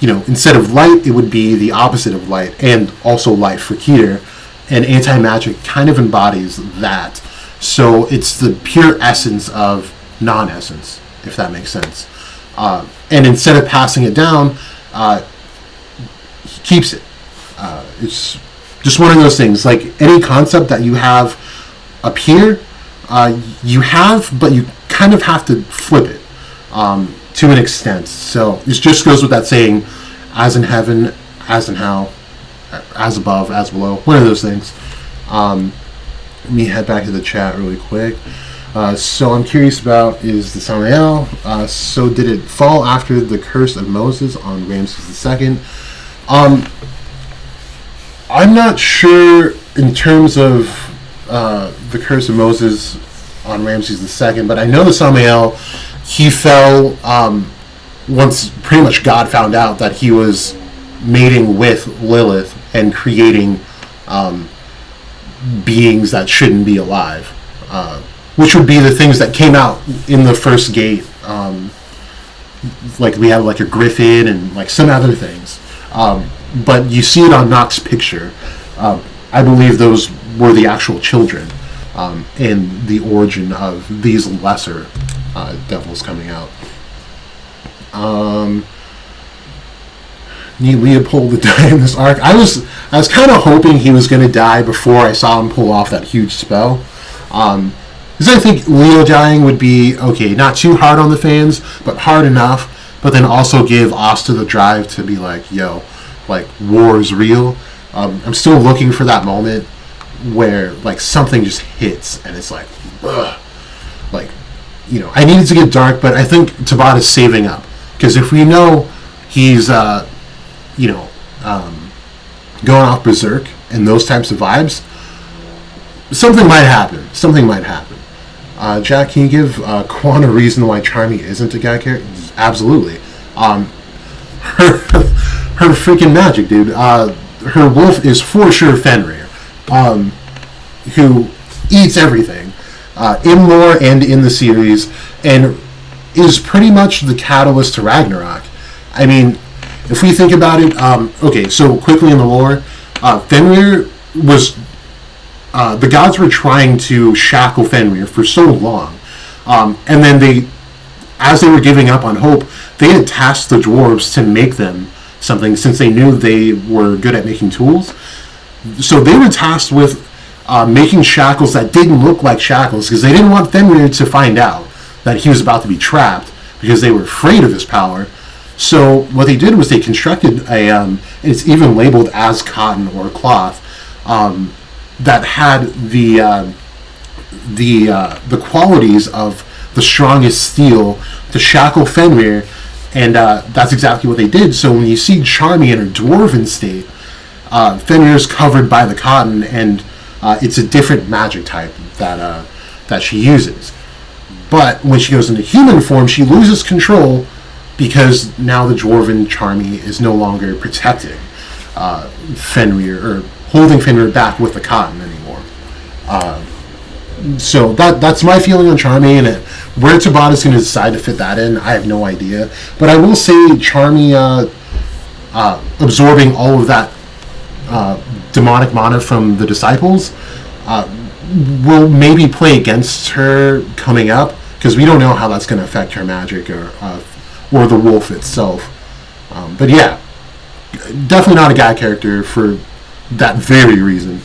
instead of light, it would be the opposite of light, and also light for Keter. And anti-magic kind of embodies that. So it's the pure essence of non-essence, if that makes sense. And instead of passing it down, he keeps it. It's just one of those things. Like any concept that you have up here, you have, but you kind of have to flip it to an extent. So this just goes with that saying, as in heaven, as in hell, as above, as below. One of those things. Let me head back to the chat really quick. So I'm curious about is the Samael. So did it fall after the curse of Moses on Ramses II? I'm not sure in terms of the curse of Moses on Ramses II, but I know the Samael, he fell once pretty much God found out that he was mating with Lilith and creating beings that shouldn't be alive, which would be the things that came out in the first gate. Like we have like a griffin and like some other things, but you see it on Nox's picture. I believe those were the actual children, and the origin of these lesser devils coming out. Need Leopold to die in this arc. I was kind of hoping he was going to die before I saw him pull off that huge spell. Because I think Leo dying would be, okay, not too hard on the fans, but hard enough, but then also give Asta the drive to be like, yo, like, war is real. I'm still looking for that moment where, like, something just hits, and it's like, ugh. Like, I needed to get dark, but I think Tabata is saving up. Because if we know he's, going off berserk and those types of vibes, something might happen. Jack, can you give Quan a reason why Charmy isn't a guy character? Absolutely. Her freaking magic, dude. Her wolf is for sure Fenrir, who eats everything in lore and in the series, and is pretty much the catalyst to Ragnarok. I mean, if we think about it, okay, so quickly in the lore, Fenrir was, the gods were trying to shackle Fenrir for so long, and then as they were giving up on hope, they had tasked the dwarves to make them something, since they knew they were good at making tools. So they were tasked with making shackles that didn't look like shackles, because they didn't want Fenrir to find out that he was about to be trapped, because they were afraid of his power. So what they did was they constructed it's even labeled as cotton or cloth, that had the qualities of the strongest steel to shackle Fenrir, and that's exactly what they did. So when you see Charmy in her dwarven state, Fenrir's covered by the cotton, and it's a different magic type that she uses. But when she goes into human form, she loses control, because now the dwarven Charmy is no longer protecting Fenrir, or holding Fenrir back with the cotton anymore. So that's my feeling on Charmy, and where Tabata's going to decide to fit that in, I have no idea. But I will say Charmy absorbing all of that demonic mana from the disciples will maybe play against her coming up, because we don't know how that's going to affect her magic or the wolf itself. But yeah, definitely not a guy character for that very reason.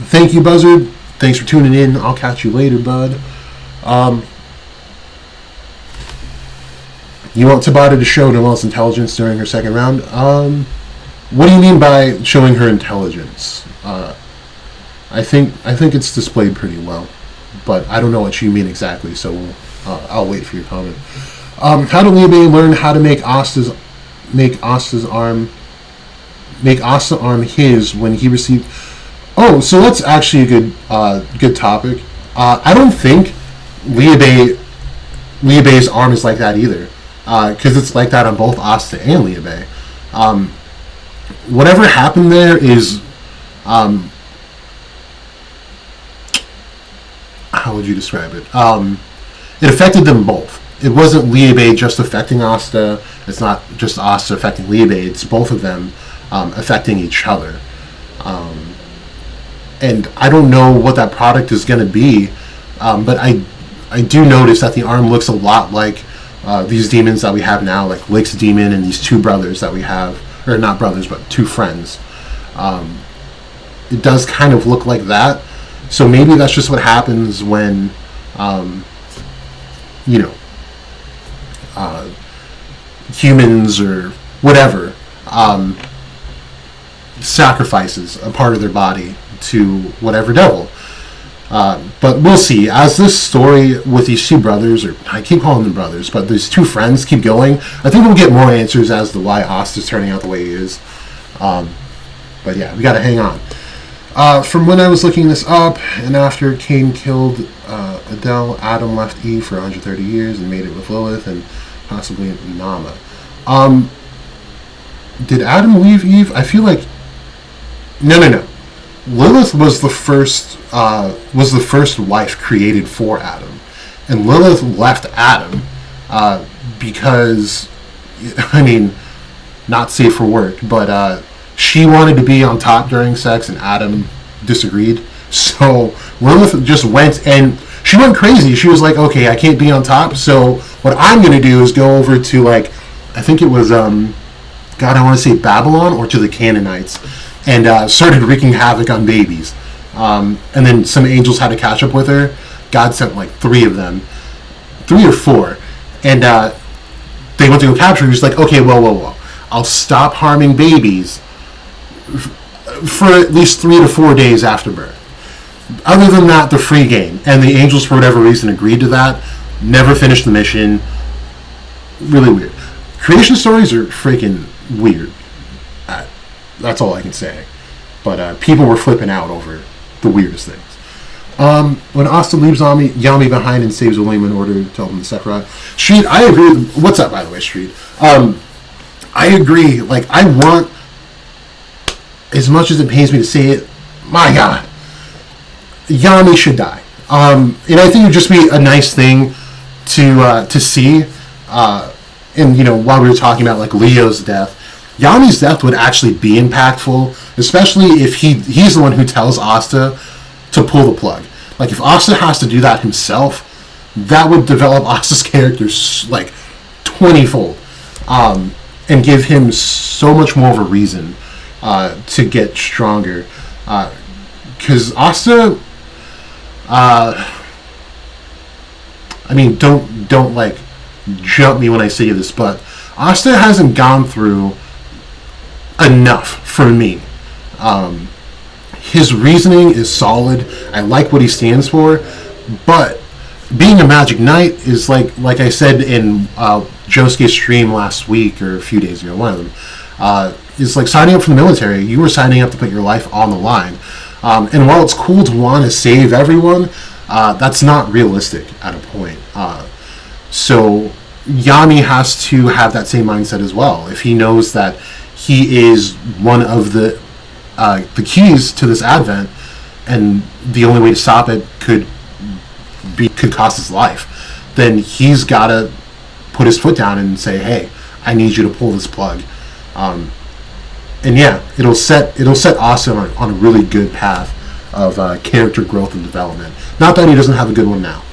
Thank you, Buzzard. Thanks for tuning in. I'll catch you later, bud. You want Tabata to show Noelle's intelligence during her second round? What do you mean by showing her intelligence? I think it's displayed pretty well, but I don't know what you mean exactly, so I'll wait for your comment. How did Liu Bei learn how to make Asta arm his when he received? Oh, so that's actually a good topic. I don't think Liu Bei's arm is like that either, because it's like that on both Asta and Liu Bei. whatever happened there is, how would you describe it? It affected them both. It wasn't Liebe just affecting Asta. It's not just Asta affecting Liebe. It's both of them affecting each other. And I don't know what that product is going to be, but I do notice that the arm looks a lot like these demons that we have now, like Lick's demon and these two brothers that we have, or not brothers, but two friends. It does kind of look like that. So maybe that's just what happens when, humans or whatever sacrifices a part of their body to whatever devil. But we'll see. As this story with these two brothers, or I keep calling them brothers, but these two friends keep going, I think we'll get more answers as to why Asta's turning out the way he is. But yeah, we gotta hang on. From when I was looking this up, and after Cain killed Adele, Adam left Eve for 130 years and made it with Lilith and possibly Nama. Did Adam leave Eve? I feel like no. Lilith was the first wife created for Adam, and Lilith left Adam because, I mean, not safe for work, but she wanted to be on top during sex, and Adam disagreed. So Lilith just went, and she went crazy. She was like, okay, I can't be on top, so what I'm going to do is go over to, like, I think it was, God, I want to say Babylon, or to the Canaanites, and started wreaking havoc on babies. And then some angels had to catch up with her. God sent like 3 of them, 3 or 4, and they went to go capture her. He's like, okay, whoa. I'll stop harming babies for at least 3 to 4 days after birth. Other than that, they're free game. And the angels, for whatever reason, agreed to that. Never finished the mission. Really weird. Creation stories are freaking weird. That's all I can say. But people were flipping out over the weirdest things. When Asta leaves Yami behind and saves William in order to help him to Sephiroth. Street, I agree with... What's up, by the way, Street? I agree. Like, I want... As much as it pains me to say it, my God, Yami should die. And I think it would just be a nice thing to see. And, while we were talking about, like, Leo's death, Yami's death would actually be impactful, especially if he's the one who tells Asta to pull the plug. Like, if Asta has to do that himself, that would develop Asta's character, like, 20-fold. And give him so much more of a reason to get stronger. Because Asta... I mean, don't, like, jump me when I say this, but Asta hasn't gone through enough for me. His reasoning is solid. I like what he stands for, but being a Magic Knight is like I said in Josuke's stream last week or a few days ago, one of them, is like signing up for the military. You were signing up to put your life on the line. And while it's cool to want to save everyone, that's not realistic at a point. So Yami has to have that same mindset as well. If he knows that he is one of the keys to this advent, and the only way to stop it could cost his life, then he's got to put his foot down and say, "Hey, I need you to pull this plug." And yeah, it'll set Asta on a really good path of character growth and development. Not that he doesn't have a good one now.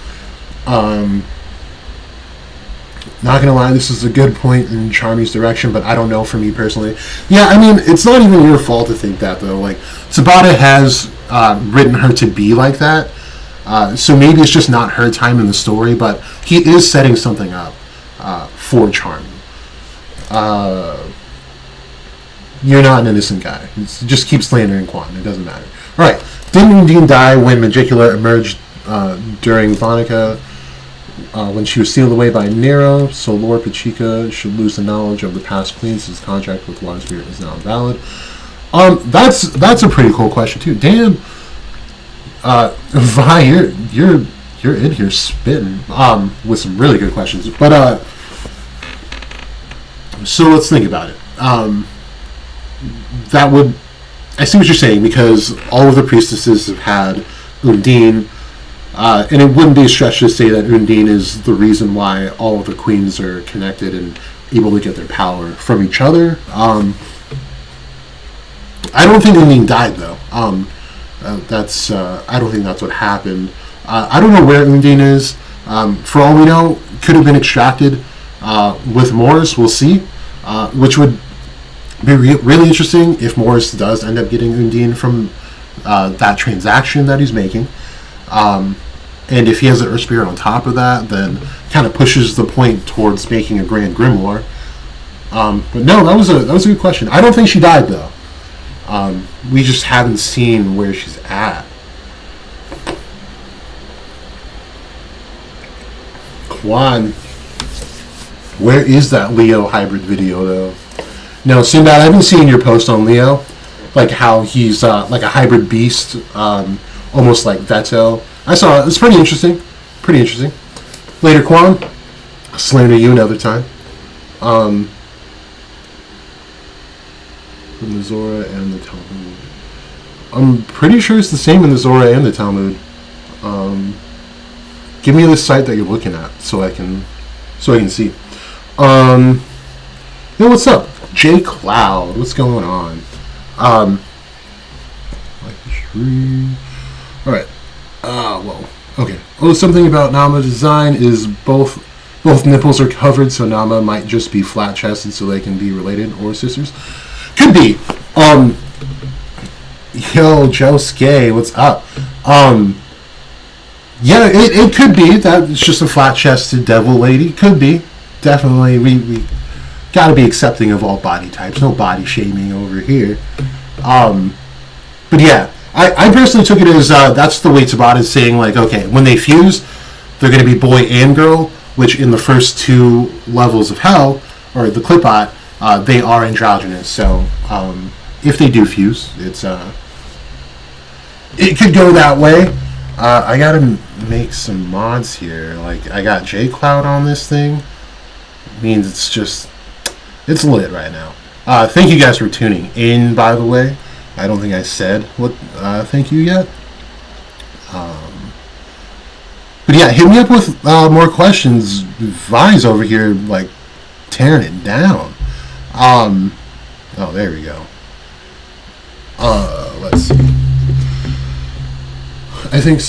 Not gonna lie, this is a good point in Charmy's direction, but I don't know for me personally. Yeah, I mean, it's not even your fault to think that, though. Like, Tabata has written her to be like that, so maybe it's just not her time in the story, but he is setting something up for Charmy. You're not an innocent guy. Just keep slandering Quan. It doesn't matter. All right. Didn't Undine die when Majicula emerged during Vonica, when she was sealed away by Nero? So Lord Pachika should lose the knowledge of the past queen since his contract with Water Spirit is now invalid. That's a pretty cool question too. Damn, Vi, you're in here spitting with some really good questions. But so let's think about it. that would... I see what you're saying, because all of the priestesses have had Undine, and it wouldn't be a stretch to say that Undine is the reason why all of the queens are connected and able to get their power from each other. I don't think Undine died, though. I don't think that's what happened. I don't know where Undine is. For all we know, could have been extracted with Morris. We'll see. Which would be really interesting if Morris does end up getting Undine from that transaction that he's making. And if he has the Earth Spirit on top of that, then kind of pushes the point towards making a Grand Grimoire. But no, that was a good question. I don't think she died, though. We just haven't seen where she's at. Quan, where is that Leo hybrid video, though? No, Sinbad, I've been seeing your post on Leo, like how he's like a hybrid beast, almost like Veto. I saw it. It's pretty interesting. Pretty interesting. Later, Quan, slander you another time. From the Zora and the Talmud. I'm pretty sure it's the same in the Zora and the Talmud. Give me the site that you're looking at so I can see. Yo, what's up? J Cloud, what's going on? Like the tree. Alright. Well, okay. Oh, something about Nama design is both nipples are covered, so Nama might just be flat chested so they can be related or sisters. Could be. Yo, Josuke, what's up? Yeah, it could be that it's just a flat-chested devil lady. Could be. Definitely. We gotta be accepting of all body types. No body shaming over here. But yeah, I personally took it as that's the way Tabata is saying, like, okay, when they fuse, they're going to be boy and girl, which in the first two levels of Hell, or the Clipot, they are androgynous. So if they do fuse, it could go that way. I gotta make some mods here. Like, I got J-Cloud on this thing. It means it's lit right now. Thank you guys for tuning in, by the way. I don't think I said what thank you yet. But yeah, hit me up with more questions. Vi's over here, like, tearing it down. Oh, there we go. Let's see. I think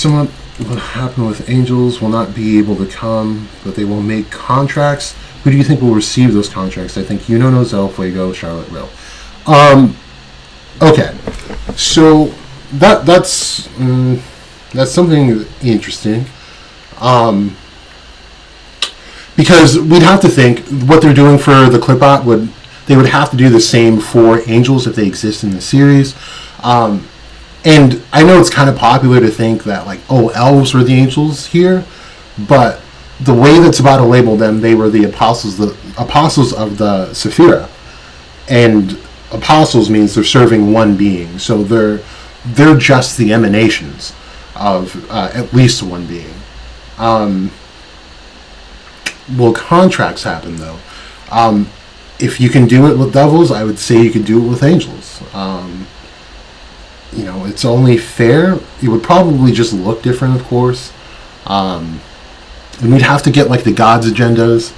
what happened with Angels will not be able to come, but they will make contracts. Who do you think will receive those contracts? I think Yuno, Nozel, Fuego, Charlotte will. Okay, so that's something interesting. Because we'd have to think what they're doing for the Clipot they would have to do the same for Angels if they exist in the series. And I know it's kind of popular to think that, like, oh, elves were the angels here, but the way that's about to label them, they were the apostles of the Sephira. And apostles means they're serving one being, so they're just the emanations of at least one being. Will contracts happen, though? If you can do it with devils, I would say you could do it with angels. You know, it's only fair. It would probably just look different, of course. And we'd have to get, like, the gods' agendas,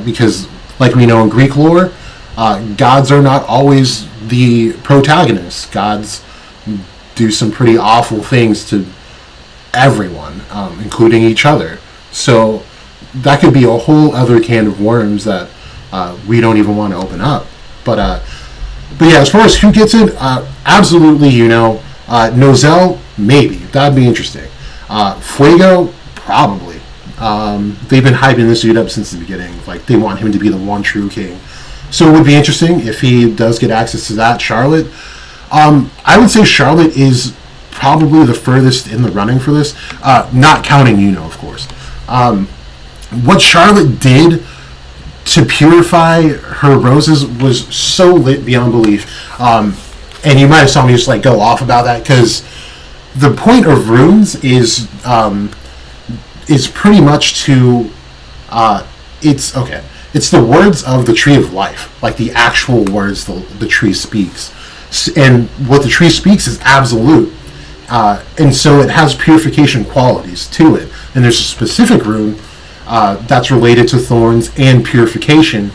because, like we know in Greek lore, gods are not always the protagonists. Gods do some pretty awful things to everyone, including each other. So that could be a whole other can of worms that we don't even want to open up. But yeah, as far as who gets it, absolutely, you know. Nozel, maybe. That'd be interesting. Fuego, probably. They've been hyping this dude up since the beginning. Like, they want him to be the one true king. So it would be interesting if he does get access to that. Charlotte, I would say Charlotte is probably the furthest in the running for this. Not counting Yuno, of course. What Charlotte did to purify her roses was so lit beyond belief. And you might have saw me just, like, go off about that, because the point of runes is pretty much to it's okay. it's the words of the tree of life, like the actual words the tree speaks. And what the tree speaks is absolute. And so it has purification qualities to it. And there's a specific rune that's related to thorns and purification.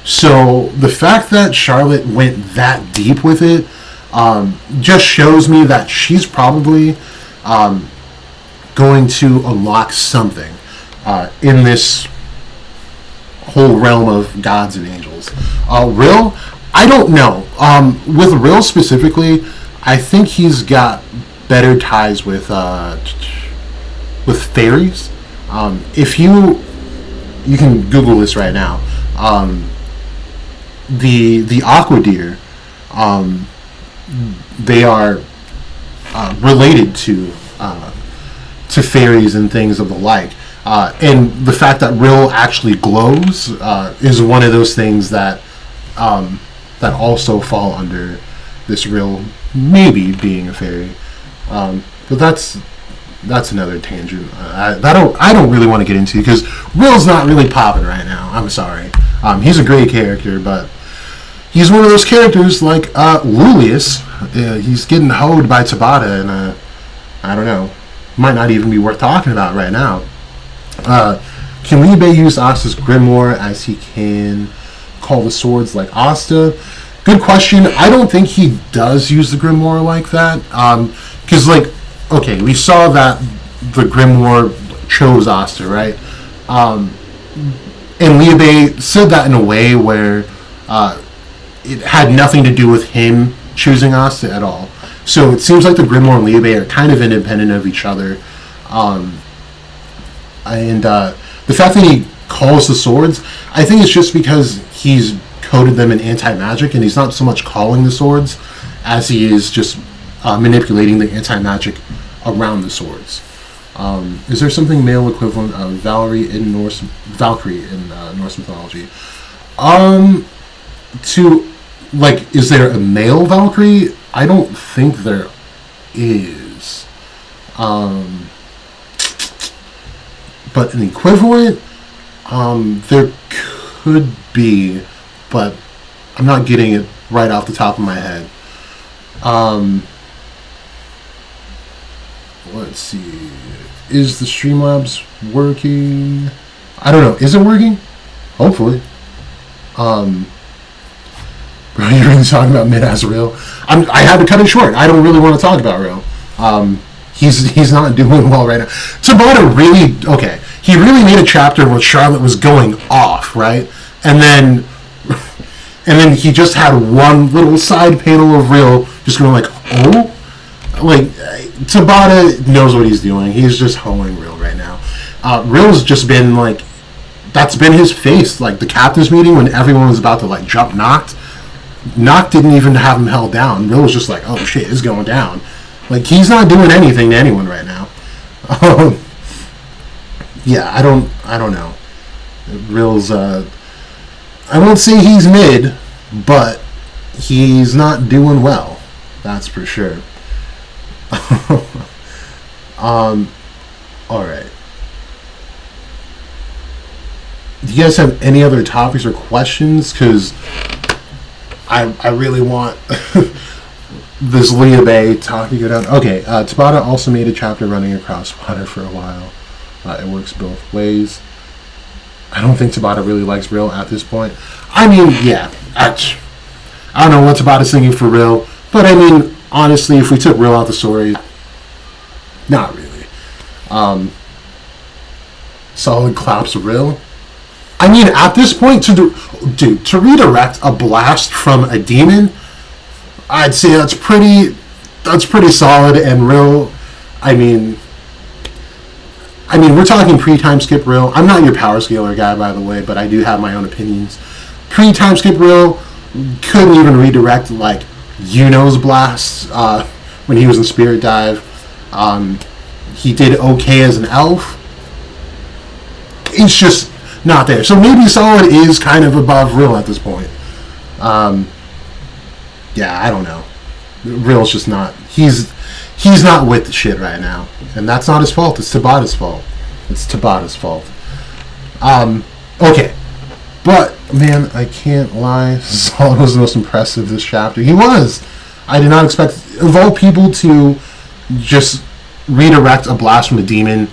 So the fact that Charlotte went that deep with it just shows me that she's probably going to unlock something in this whole realm of gods and angels. Rill, I don't know. With Rill specifically, I think he's got better ties with fairies. If you can Google this right now. The aqua deer, they are related to fairies and things of the like. And the fact that Rill actually glows is one of those things that also fall under this Rill maybe being a fairy. But that's another tangent. I don't really want to get into because Rill's not really popping right now. I'm sorry. He's a great character, but he's one of those characters like Julius. He's getting hoed by Tabata, and I don't know. Might not even be worth talking about right now. Can Liebe use Asta's Grimoire as he can call the swords like Asta? Good question. I don't think he does use the Grimoire like that. Because, okay, we saw that the Grimoire chose Asta, right? And Liebe said that in a way where it had nothing to do with him choosing Asta at all. So it seems like the Grimoire and Liebe are kind of independent of each other. And the fact that he calls the swords, I think it's just because he's coded them in anti-magic, and he's not so much calling the swords as he is just manipulating the anti-magic around the swords. Is there something male equivalent of Valkyrie in Norse mythology? Is there a male Valkyrie? I don't think there is. But an equivalent, there could be, but I'm not getting it right off the top of my head. Let's see. Is the Streamlabs working? I don't know. Is it working? Hopefully. Bro, you're really talking about mid-ass Real? I had to cut it short. I don't really want to talk about Real. He's not doing well right now. Tabata really, okay, he really made a chapter where Charlotte was going off, right? And then he just had one little side panel of Real just going like, oh? Like, Tabata knows what he's doing. He's just hoeing Real right now. Real's just been like, that's been his face. Like, the captain's meeting when everyone was about to like jump Noct didn't even have him held down. Real was just like, oh shit, it's going down. Like, he's not doing anything to anyone right now. Yeah, I don't know. Real's, I won't say he's mid, but he's not doing well. That's for sure. Alright. Do you guys have any other topics or questions? Because I really want this Liebe talk to go down. Okay, Tabata also made a chapter running across water for a while. It works both ways. I don't think Tabata really likes Real at this point. I mean, yeah. I don't know what Tabata's thinking for Real, but I mean, honestly, if we took Real out the story, not really. Solid claps Real. I mean, at this point, to redirect a blast from a demon, I'd say that's pretty solid. And Real, I mean, we're talking pre-time skip Real. I'm not your power scaler guy, by the way, but I do have my own opinions. Pre-time skip Real couldn't even redirect like Yuno's blasts when he was in Spirit Dive. He did okay as an elf. It's just not there. So maybe Solid is kind of above Real at this point. Yeah, I don't know. Real's just not. He's not with the shit right now, and that's not his fault. It's Tabata's fault. Okay. But, man, I can't lie. Solid was the most impressive this chapter. He was. I did not expect, of all people, to just redirect a blast from a demon.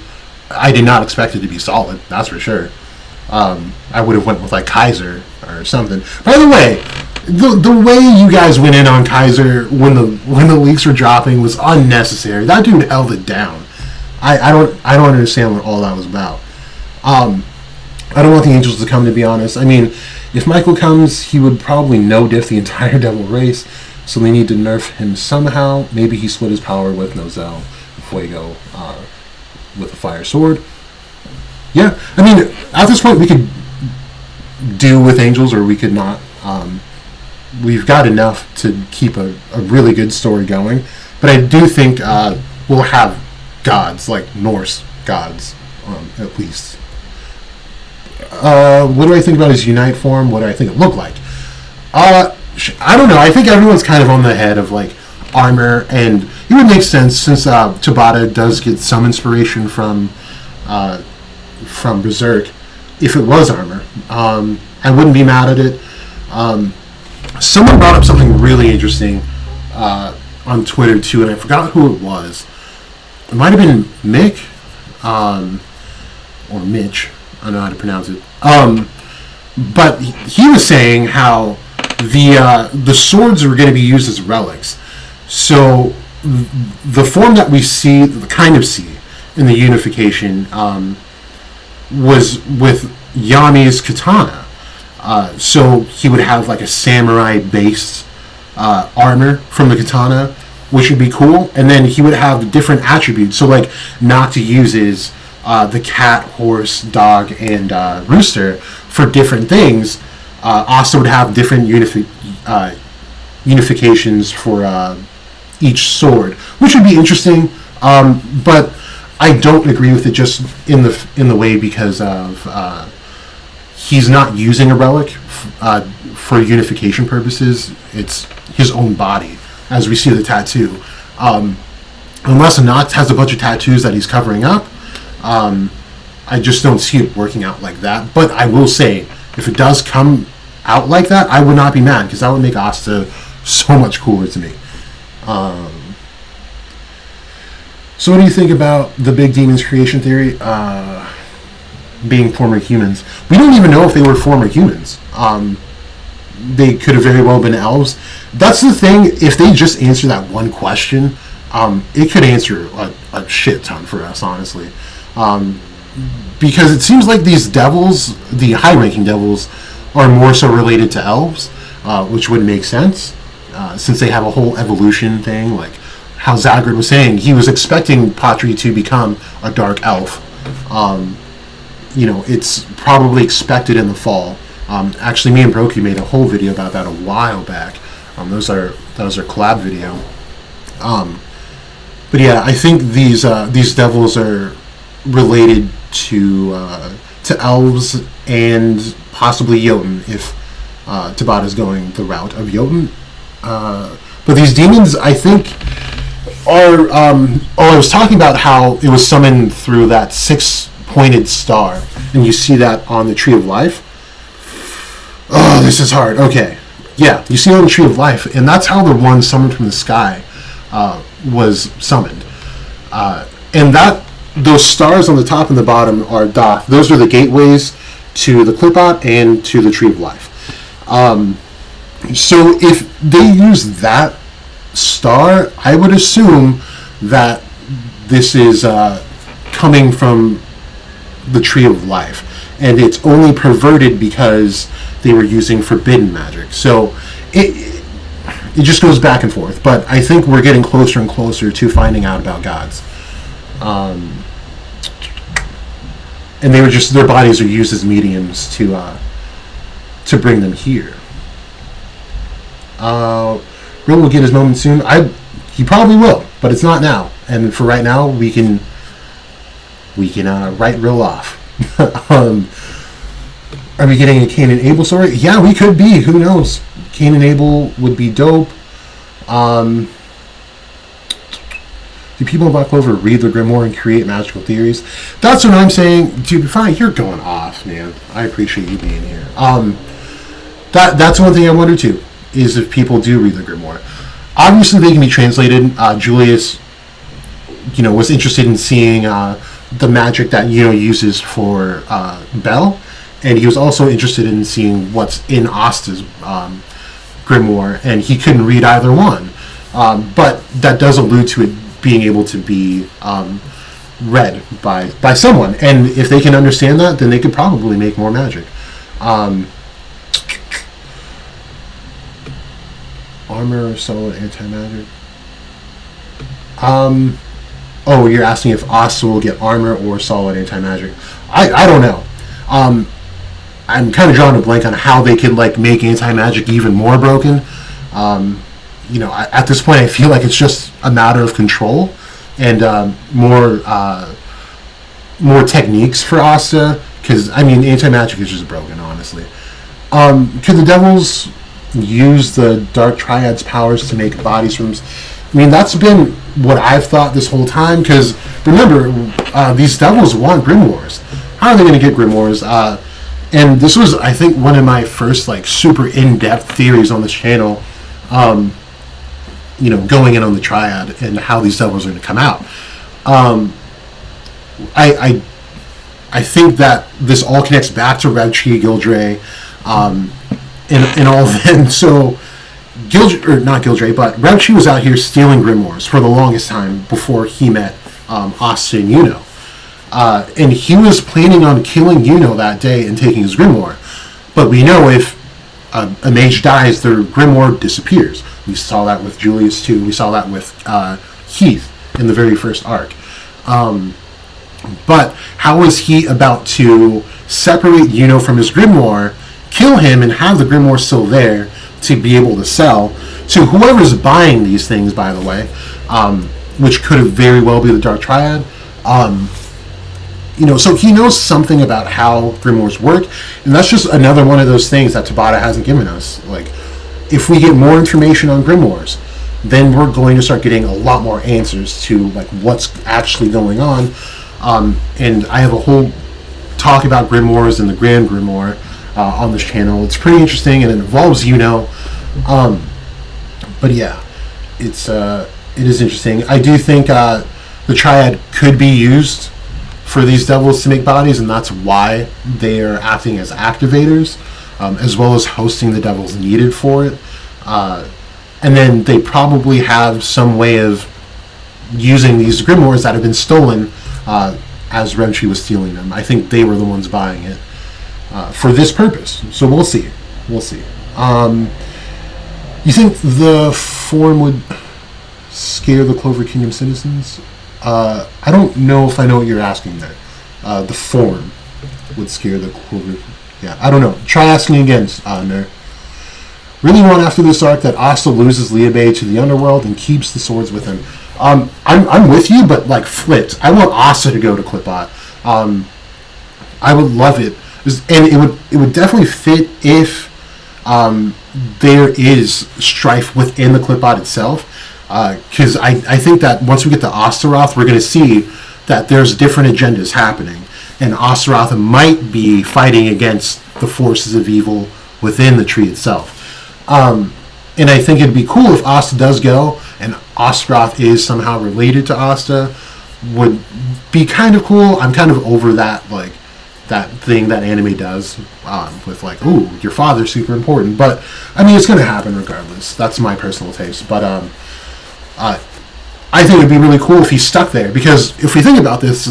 I did not expect it to be Solid, that's for sure. I would have went with, like, Kaiser or something. By the way, the way you guys went in on Kaiser when the leaks were dropping was unnecessary. That dude held it down. I don't understand what all that was about. I don't want the Angels to come, to be honest. I mean, if Michael comes, he would probably no-diff the entire Devil race, so they need to nerf him somehow. Maybe he split his power with Nozel, Fuego, with a fire sword. Yeah, I mean, at this point, we could do with Angels, or we could not. We've got enough to keep a really good story going, but I do think we'll have gods, like Norse gods, at least. What do I think about his Unite form? What do I think it looked like? I don't know. I think everyone's kind of on the head of, like, armor, and it would make sense since Tabata does get some inspiration from Berserk. If it was armor, I wouldn't be mad at it. Someone brought up something really interesting on Twitter too, and I forgot who it was. It might have been Mick, or Mitch. I don't know how to pronounce it. But he was saying how the swords are going to be used as relics. So the form that we see, kind of see, in the unification was with Yami's katana. So he would have like a samurai-based armor from the katana, which would be cool. And then he would have different attributes. So like Nocta uses the cat, horse, dog, and rooster for different things. Asta would have different unifications for each sword, which would be interesting. But I don't agree with it just in the way because of he's not using a relic for unification purposes. It's his own body, as we see the tattoo. Unless Noct has a bunch of tattoos that he's covering up, I just don't see it working out like that. But I will say, if it does come out like that, I would not be mad, because that would make Asta so much cooler to me. So what do you think about the big demon's creation theory being former humans? We don't even know if they were former humans. They could have very well been elves. That's the thing. If they just answer that one question, it could answer a shit ton for us, honestly. Because it seems like these devils, the high-ranking devils, are more so related to elves, which would make sense, since they have a whole evolution thing, like how Zagrid was saying. He was expecting Patri to become a dark elf. It's probably expected in the fall. Actually, me and Brokey made a whole video about that a while back. That was our collab video. But yeah, I think these devils are related to elves and possibly Yoden, if Tabata's going the route of Yoden. But these demons, I think, are... I was talking about how it was summoned through that 6-pointed star, and you see that on the Tree of Life. Oh, this is hard. Okay. Yeah, you see it on the Tree of Life, and that's how the one summoned from the sky was summoned. And those stars on the top and the bottom are Doth. Those are the gateways to the Clipot and to the Tree of Life. So if they use that star, I would assume that this is coming from the Tree of Life. And it's only perverted because they were using forbidden magic. So it just goes back and forth. But I think we're getting closer and closer to finding out about gods. And they were just, their bodies are used as mediums to bring them here. Will will get his moment soon. He probably will, but it's not now. And for right now, we can write Rill off. Are we getting a Cain and Abel story? Yeah, we could be. Who knows? Cain and Abel would be dope. Do people in Black Clover read the Grimoire and create magical theories? That's what I'm saying. Dude, fine, you're going off, man. I appreciate you being here. That's one thing I wonder too, is if people do read the Grimoire. Obviously, they can be translated. Julius, was interested in seeing the magic that Yuno uses for Bell, and he was also interested in seeing what's in Asta's Grimoire, and he couldn't read either one. But that does allude to it being able to be read by someone, and if they can understand that, then they could probably make more magic. Armor or solid anti-magic? Oh, you're asking if Asta will get armor or solid anti-magic. I don't know. I'm kind of drawing a blank on how they could make anti-magic even more broken. At this point, I feel like it's just a matter of control and more techniques for Asta, because anti-magic is just broken, honestly. Could the Devils use the Dark Triad's powers to make bodies from? That's been what I've thought this whole time, because remember, these Devils want Grimoires. How are they going to get Grimoires? And this was, I think, one of my first super in-depth theories on this channel. Going in on the Triad and how these Devils are going to come out. I think that this all connects back to Revchi, Gildray, and all of them. So, not Gildray, but Revchi was out here stealing Grimoires for the longest time before he met Asta and Yuno. And he was planning on killing Yuno that day and taking his Grimoire. But we know if a mage dies, their Grimoire disappears. We saw that with Julius too. We saw that with Heath in the very first arc. But how was he about to separate Yuno from his Grimoire, kill him, and have the Grimoire still there to be able to sell to whoever's buying these things, by the way, which could have very well be the Dark Triad. So he knows something about how Grimoires work, and that's just another one of those things that Tabata hasn't given us. If we get more information on Grimoires, then we're going to start getting a lot more answers to what's actually going on. And I have a whole talk about Grimoires and the Grand Grimoire on this channel. It's pretty interesting, and it involves but yeah, it is interesting. I do think the Triad could be used for these Devils to make bodies, and that's why they are acting as activators, as well as hosting the Devils needed for it. And then they probably have some way of using these Grimoires that have been stolen as Revchi was stealing them. I think they were the ones buying it for this purpose. So we'll see. You think the form would scare the Clover Kingdom citizens? I don't know if I know what you're asking there. The form would scare the Clover. Yeah, I don't know. Try asking again, Ner. Really want after this arc that Asta loses Liabe to the underworld and keeps the swords with him. I'm with you, but flipped. I want Asta to go to Clipbot. I would love it, and it would definitely fit if there is strife within the Clipbot itself. Because I think that once we get to Astaroth, we're going to see that there's different agendas happening, and Astaroth might be fighting against the forces of evil within the tree itself. And I think it'd be cool if Asta does go, and Astaroth is somehow related to Asta. Would be kind of cool. I'm kind of over that, that thing that anime does with ooh, your father's super important. But it's going to happen regardless. That's my personal taste. But I think it'd be really cool if he stuck there, because if we think about this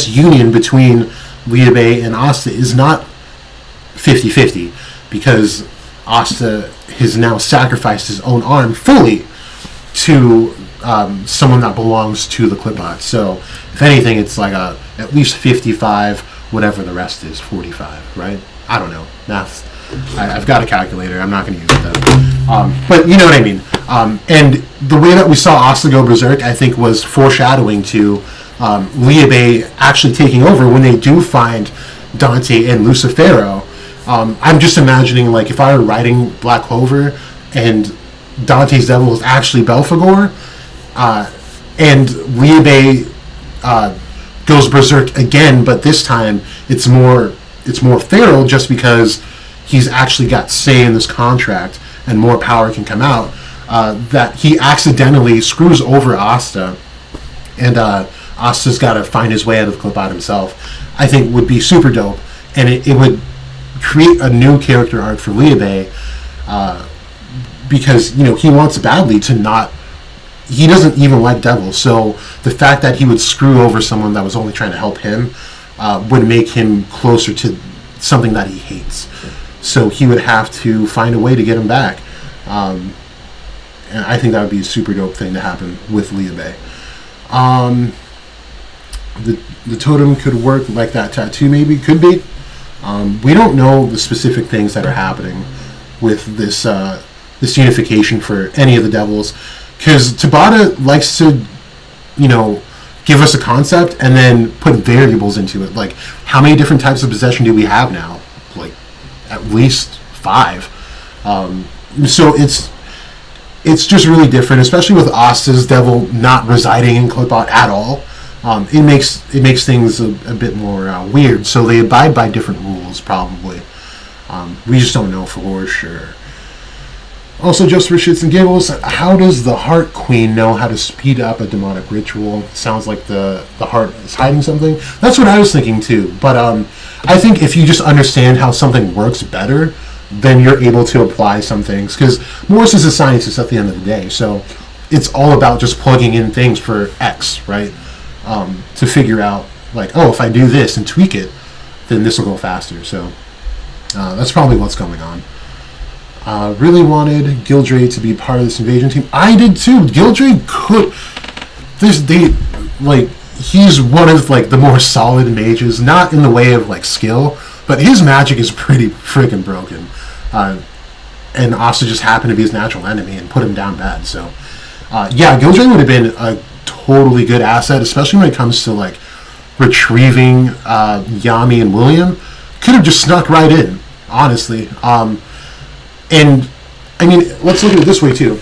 union between Liabe and Asta is not 50-50, because Asta has now sacrificed his own arm fully to someone that belongs to the Clipbot. So if anything, it's at least 55, whatever the rest is, 45, right? I don't know. Math. I've got a calculator. I'm not going to use it though. But you know what I mean. And the way that we saw Asta go berserk, I think, was foreshadowing to Liabe actually taking over when they do find Dante and Lucifero. I'm just imagining, if I were writing Black Clover and Dante's devil is actually Belphegor, And Liebe goes berserk again, but this time it's more feral, just because he's actually got say in this contract and more power can come out. That he accidentally screws over Asta, and Asta's got to find his way out of the clip out himself. I think would be super dope, and it would create a new character arc for Liebe, because he wants badly to not. He doesn't even like devils, so the fact that he would screw over someone that was only trying to help him would make him closer to something that he hates. So he would have to find a way to get him back. And I think that would be a super dope thing to happen with Liebe. The totem could work like that tattoo, maybe. Could be. We don't know the specific things that are happening with this unification for any of the devils. Because Tabata likes to, give us a concept and then put variables into it. Like, how many different types of possession do we have now? Like, at least 5. So it's just really different, especially with Asta's devil not residing in Clipot at all. It makes things a bit more weird. So they abide by different rules, probably. We just don't know for sure. Also, just for shits and giggles, how does the Heart Queen know how to speed up a demonic ritual? Sounds like the heart is hiding something. That's what I was thinking too. But I think if you just understand how something works better, then you're able to apply some things. Because Morris is a scientist at the end of the day, so it's all about just plugging in things for X, right? To figure out, like, oh, if I do this and tweak it, then this will go faster. So that's probably what's going on. Really wanted Gildray to be part of this invasion team. I did too. Gildray could. He's one of the more solid mages, not in the way of skill, but his magic is pretty freaking broken. And Asta just happened to be his natural enemy and put him down bad. So, Gildray would have been a totally good asset, especially when it comes to retrieving Yami and William. Could have just snuck right in, honestly. And, I mean, let's look at it this way, too.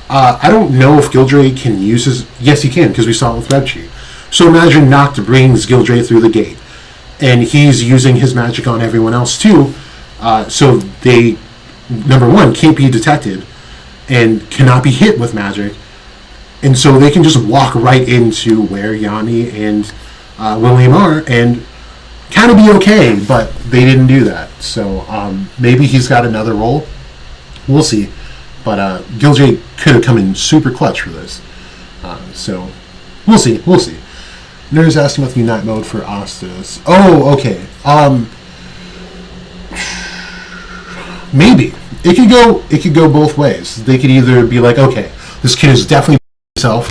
I don't know if Gildray can use his... Yes, he can, because we saw it with Rebchi. So imagine Noct brings Gildray through the gate, and he's using his magic on everyone else, too, so they, number one, can't be detected and cannot be hit with magic, and so they can just walk right into where Yami and William are, and kind of be okay, but they didn't do that. So maybe he's got another role. We'll see. But Gildray could have come in super clutch for this. So we'll see. Nerd's asking about the Unite mode for Astas. Oh, okay. Maybe. It could go both ways. They could either be like, okay, this kid is definitely himself,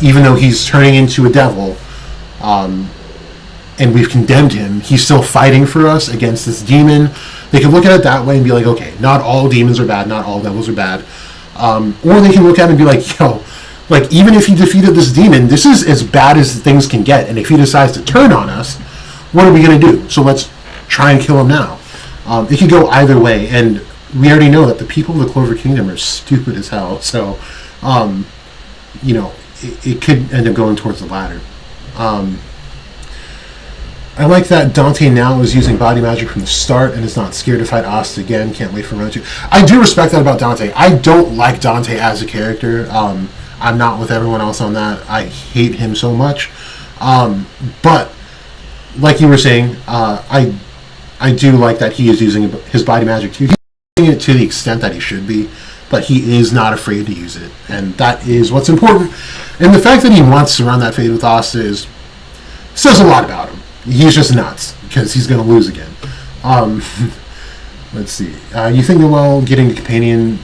even though he's turning into a devil, and we've condemned him, he's still fighting for us against this demon. They can look at it that way and be like, okay, not all demons are bad, not all devils are bad. Or they can look at it and be like, yo, even if he defeated this demon, this is as bad as things can get, and if he decides to turn on us, what are we going to do? So let's try and kill him now. It could go either way, and we already know that the people of the Clover Kingdom are stupid as hell, so, it could end up going towards the latter. I like that Dante now is using body magic from the start and is not scared to fight Asta again. Can't wait for round 2. I do respect that about Dante. I don't like Dante as a character. I'm not with everyone else on that. I hate him so much. But, like you were saying, I do like that he is using his body magic too. He's using it to the extent that he should be, but he is not afraid to use it. And that is what's important. And the fact that he wants to run that fade with Asta says a lot about him. He's just nuts, because he's going to lose again. Let's see. You think Noelle getting a companion,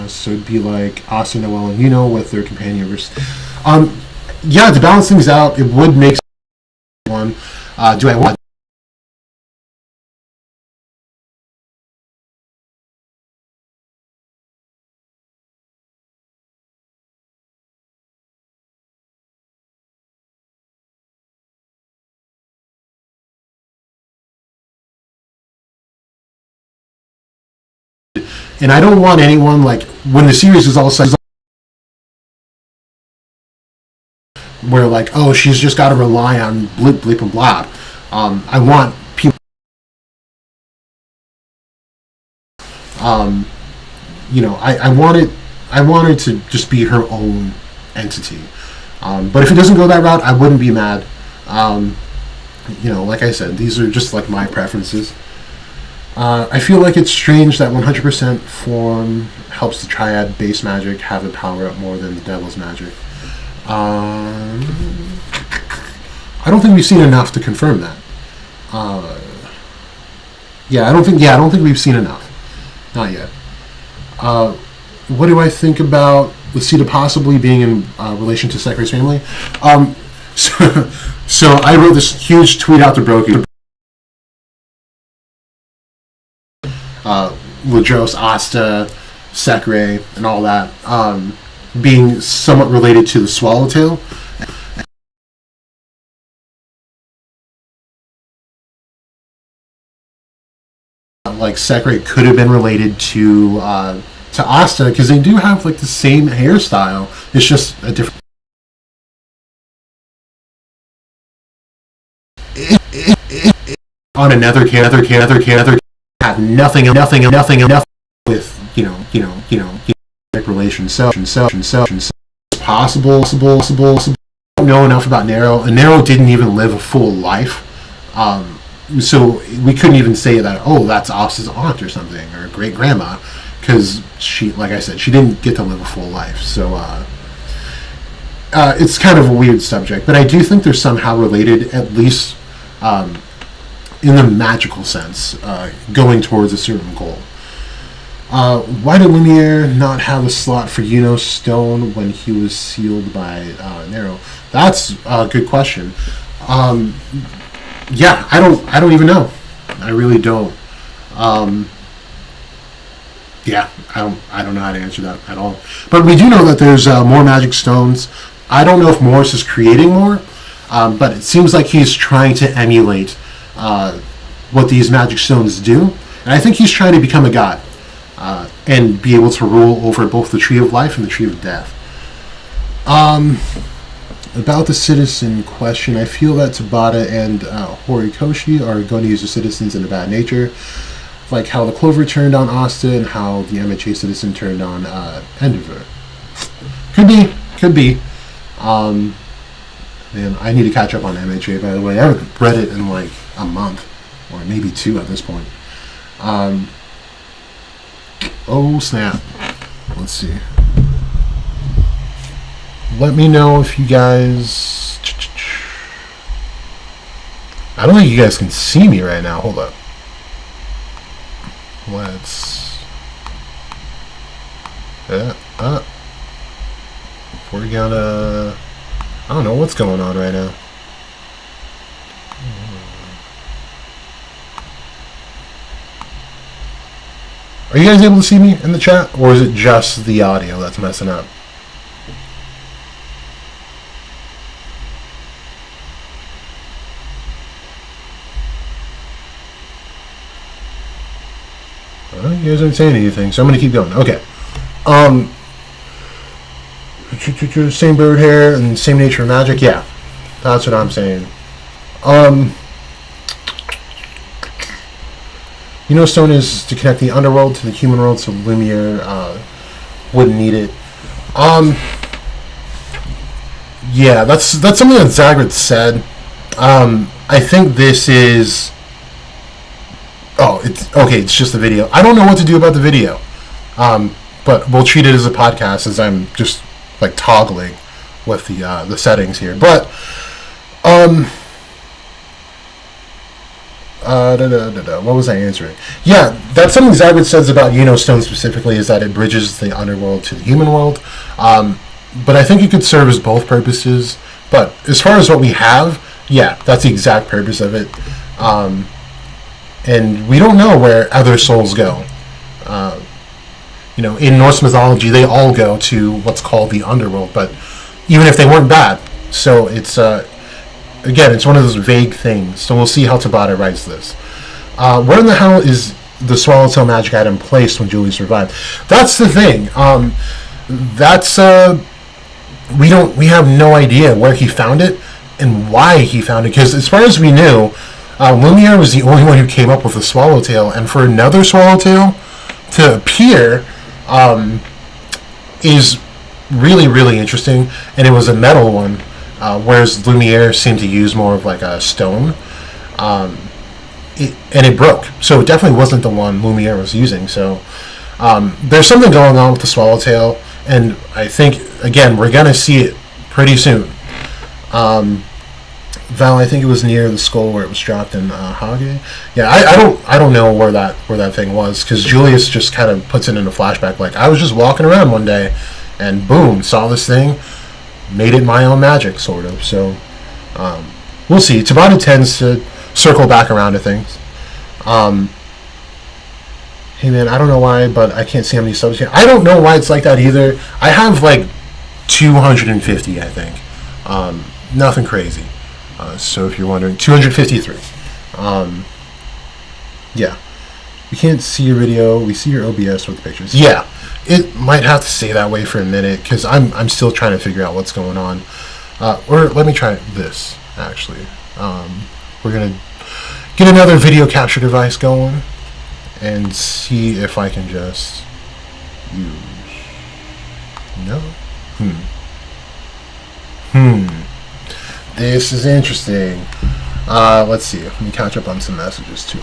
so it'd be like Asta, Noelle, and Yuno with their companion. Yeah, to balance things out, it would make one. Do I want... And I don't want anyone, when the series is all set, where like, oh, she's just got to rely on blip, bleep, and blop. I want people, you know, I want it to just be her own entity. But if it doesn't go that route, I wouldn't be mad. You know, like I said, these are just like my preferences. I feel like it's strange that 100% form helps the triad base magic have a power up more than the devil's magic. I don't think we've seen enough to confirm that. I don't think we've seen enough. Not yet. What do I think about Lucita possibly being in relation to Sekirai's family? So I wrote this huge tweet out to Broku. Ladros, Asta, Sekirai, and all that, being somewhat related to the Swallowtail. Like Sekirai could have been related to Asta, because they do have like the same hairstyle. It's just a different. On another have nothing with relations. So possible. Don't know enough about Nero, and Nero didn't even live a full life. So we couldn't even say that, oh, that's Asta's aunt or something, or great grandma, because she, like I said, she didn't get to live a full life. So it's kind of a weird subject, but I do think they're somehow related, at least in the magical sense, going towards a certain goal. Why did Lumiere not have a slot for Yuno Stone when he was sealed by Nero? That's a good question. Yeah, I don't even know. I really don't. Yeah, I don't know how to answer that at all. But we do know that there's more magic stones. I don't know if Morris is creating more, but it seems like he's trying to emulate what these magic stones do. And I think he's trying to become a god and be able to rule over both the Tree of Life and the Tree of Death. About the citizen question, I feel that Tabata and Horikoshi are going to use the citizens in a bad nature, like how the Clover turned on Asta and how the MHA citizen turned on Endeavor. Could be. Man, I need to catch up on MHA, by the way. I haven't read it in like a month, or maybe 2 at this point. Oh snap. Let's see. Let me know if you guys... I don't think you guys can see me right now. Hold up. Let's... We're gonna... I don't know what's going on right now. Are you guys able to see me in the chat? Or is it just the audio that's messing up? You guys aren't saying anything, so I'm going to keep going. Okay. Same bird hair and same nature of magic? Yeah. That's what I'm saying. Yuno Stone is to connect the underworld to the human world, so Lumiere wouldn't need it. Yeah, that's something that Zagrid said. I think this is... Oh, it's just a video. I don't know what to do about the video. But we'll treat it as a podcast, as I'm just like toggling with the settings here. But what was I answering? Yeah, that's something Zagrid says about Yuno Stone specifically, is that it bridges the underworld to the human world. But I think it could serve as both purposes. But as far as what we have, yeah, that's the exact purpose of it. And we don't know where other souls go. In Norse mythology, they all go to what's called the underworld, but even if they weren't bad. So it's, again, it's one of those vague things. So we'll see how Tabata writes this. Where in the hell is the Swallowtail magic item placed when Julius revived? That's the thing. That's we have no idea where he found it and why he found it, because as far as we knew, Lumiere was the only one who came up with the Swallowtail, and for another Swallowtail to appear is really, really interesting. And it was a metal one, whereas Lumiere seemed to use more of like a stone. And it broke, so it definitely wasn't the one Lumiere was using. So there's something going on with the Swallowtail, and I think, again, we're gonna see it pretty soon. Val, I think it was near the skull where it was dropped in Hage. Yeah, I don't know where that thing was, because Julius just kind of puts it in a flashback. Like, I was just walking around one day, and boom, saw this thing, made it my own magic, sort of. So we'll see. Tabata tends to circle back around to things. Hey man, I don't know why, but I can't see how many subs here. I don't know why it's like that either. I have like 250, I think. Nothing crazy. So if you're wondering, 253. Yeah. We can't see your video. We see your OBS with the pictures. Yeah. It might have to stay that way for a minute, because I'm still trying to figure out what's going on. Or let me try this, actually. We're going to get another video capture device going and see if I can just use... No? This is interesting. Let's see. Let me catch up on some messages, too.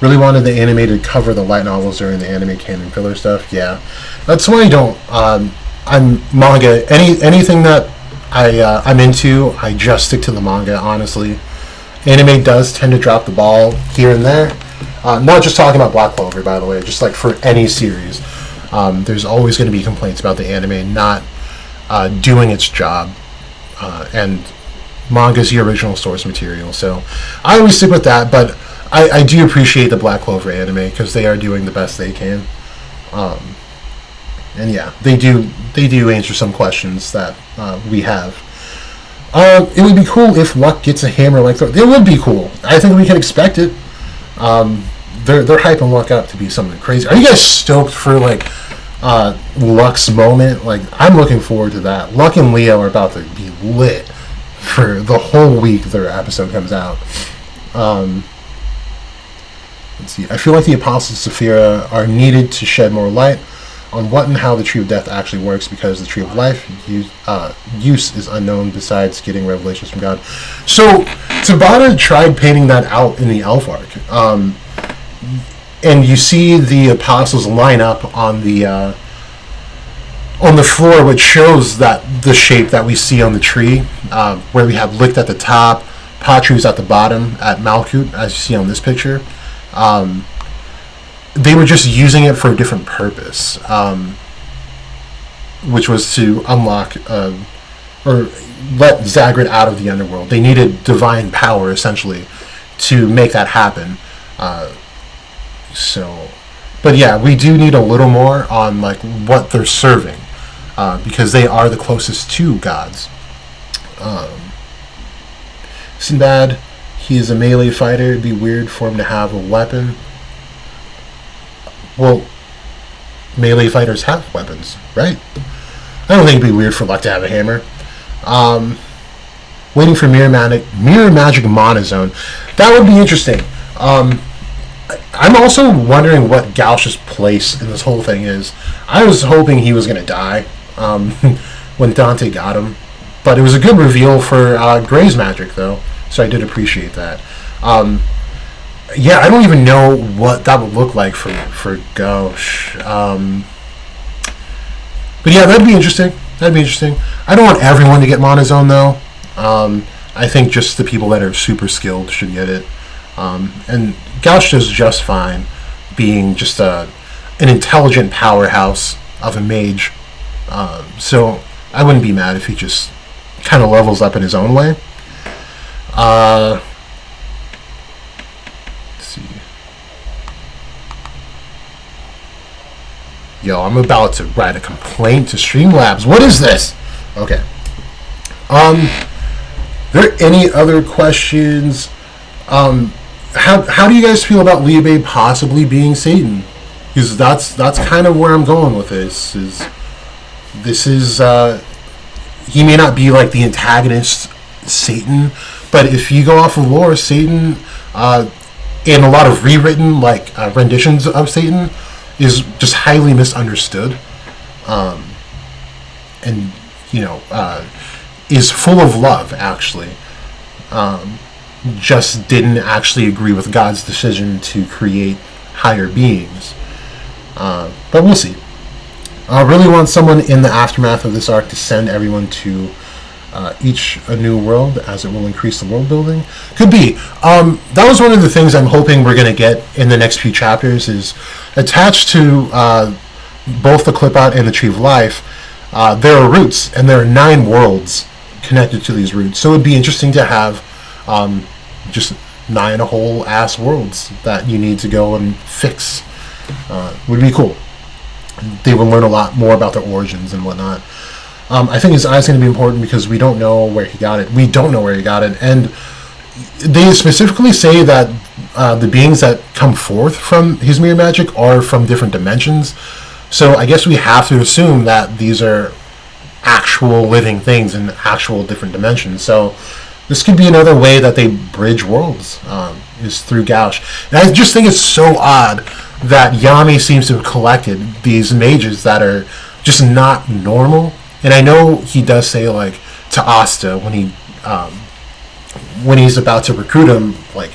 Really wanted the animated cover the light novels during the anime canon filler stuff. Yeah. That's why I don't... I'm manga. Anything that I'm into, I just stick to the manga, honestly. Anime does tend to drop the ball here and there. Not just talking about Black Clover, by the way. Just like for any series. There's always going to be complaints about the anime not doing its job. And manga's the original source material, so I always stick with that. But I do appreciate the Black Clover anime, because they are doing the best they can. And yeah, they do answer some questions that we have. It would be cool if Luck gets a hammer like that. It would be cool. I think we can expect it. They're hyping Luck up to be something crazy. Are you guys stoked for like Luck's moment? Like, I'm looking forward to that. Luck and Leo are about to be lit for the whole week their episode comes out. Let's see. I feel like the Apostles of Saphira are needed to shed more light on what and how the Tree of Death actually works, because the Tree of Life use is unknown besides getting revelations from God. So Tabata tried painting that out in the Elf arc. And you see the apostles line up on the floor, which shows that the shape that we see on the tree, where we have Licht at the top, Patru's at the bottom, at Malkut, as you see on this picture. They were just using it for a different purpose, which was to unlock or let Zagrid out of the underworld. They needed divine power, essentially, to make that happen. But yeah, we do need a little more on like what they're serving, because they are the closest to gods. Sinbad, he is a melee fighter. It'd be weird for him to have a weapon. Well, melee fighters have weapons, right? I don't think it'd be weird for Luck to have a hammer. Waiting for Mirror Magic Monozone. That would be interesting. I'm also wondering what Gauch's place in this whole thing is. I was hoping he was going to die when Dante got him. But it was a good reveal for Gray's magic, though. So I did appreciate that. Yeah, I don't even know what that would look like for Gauch. But yeah, that'd be interesting. I don't want everyone to get Monozone, though. I think just the people that are super skilled should get it. And Gauch does just fine being just an intelligent powerhouse of a mage. So I wouldn't be mad if he just kind of levels up in his own way. Let's see. Yo, I'm about to write a complaint to Streamlabs. What is this? Okay. There any other questions? How do you guys feel about Liebe possibly being Satan? Because that's kind of where I'm going with this. This is he may not be like the antagonist Satan, but if you go off of lore, Satan, in a lot of rewritten like renditions of Satan, is just highly misunderstood, and is full of love actually. Just didn't actually agree with God's decision to create higher beings. But we'll see. I really want someone in the aftermath of this arc to send everyone to each a new world, as it will increase the world building. Could be. That was one of the things I'm hoping we're going to get in the next few chapters, is attached to both the clip out and the Tree of Life. There are roots, and there are 9 worlds connected to these roots. So it would be interesting to have just 9 whole ass worlds that you need to go and fix. Would be cool. They would learn a lot more about their origins and whatnot. I think his eye is going to be important because we don't know where he got it. We don't know where he got it. And they specifically say that the beings that come forth from his mirror magic are from different dimensions. So I guess we have to assume that these are actual living things in actual different dimensions. So this could be another way that they bridge worlds, is through Gauche. And I just think it's so odd that Yami seems to have collected these mages that are just not normal. And I know he does say, like, to Asta when he's about to recruit him, like,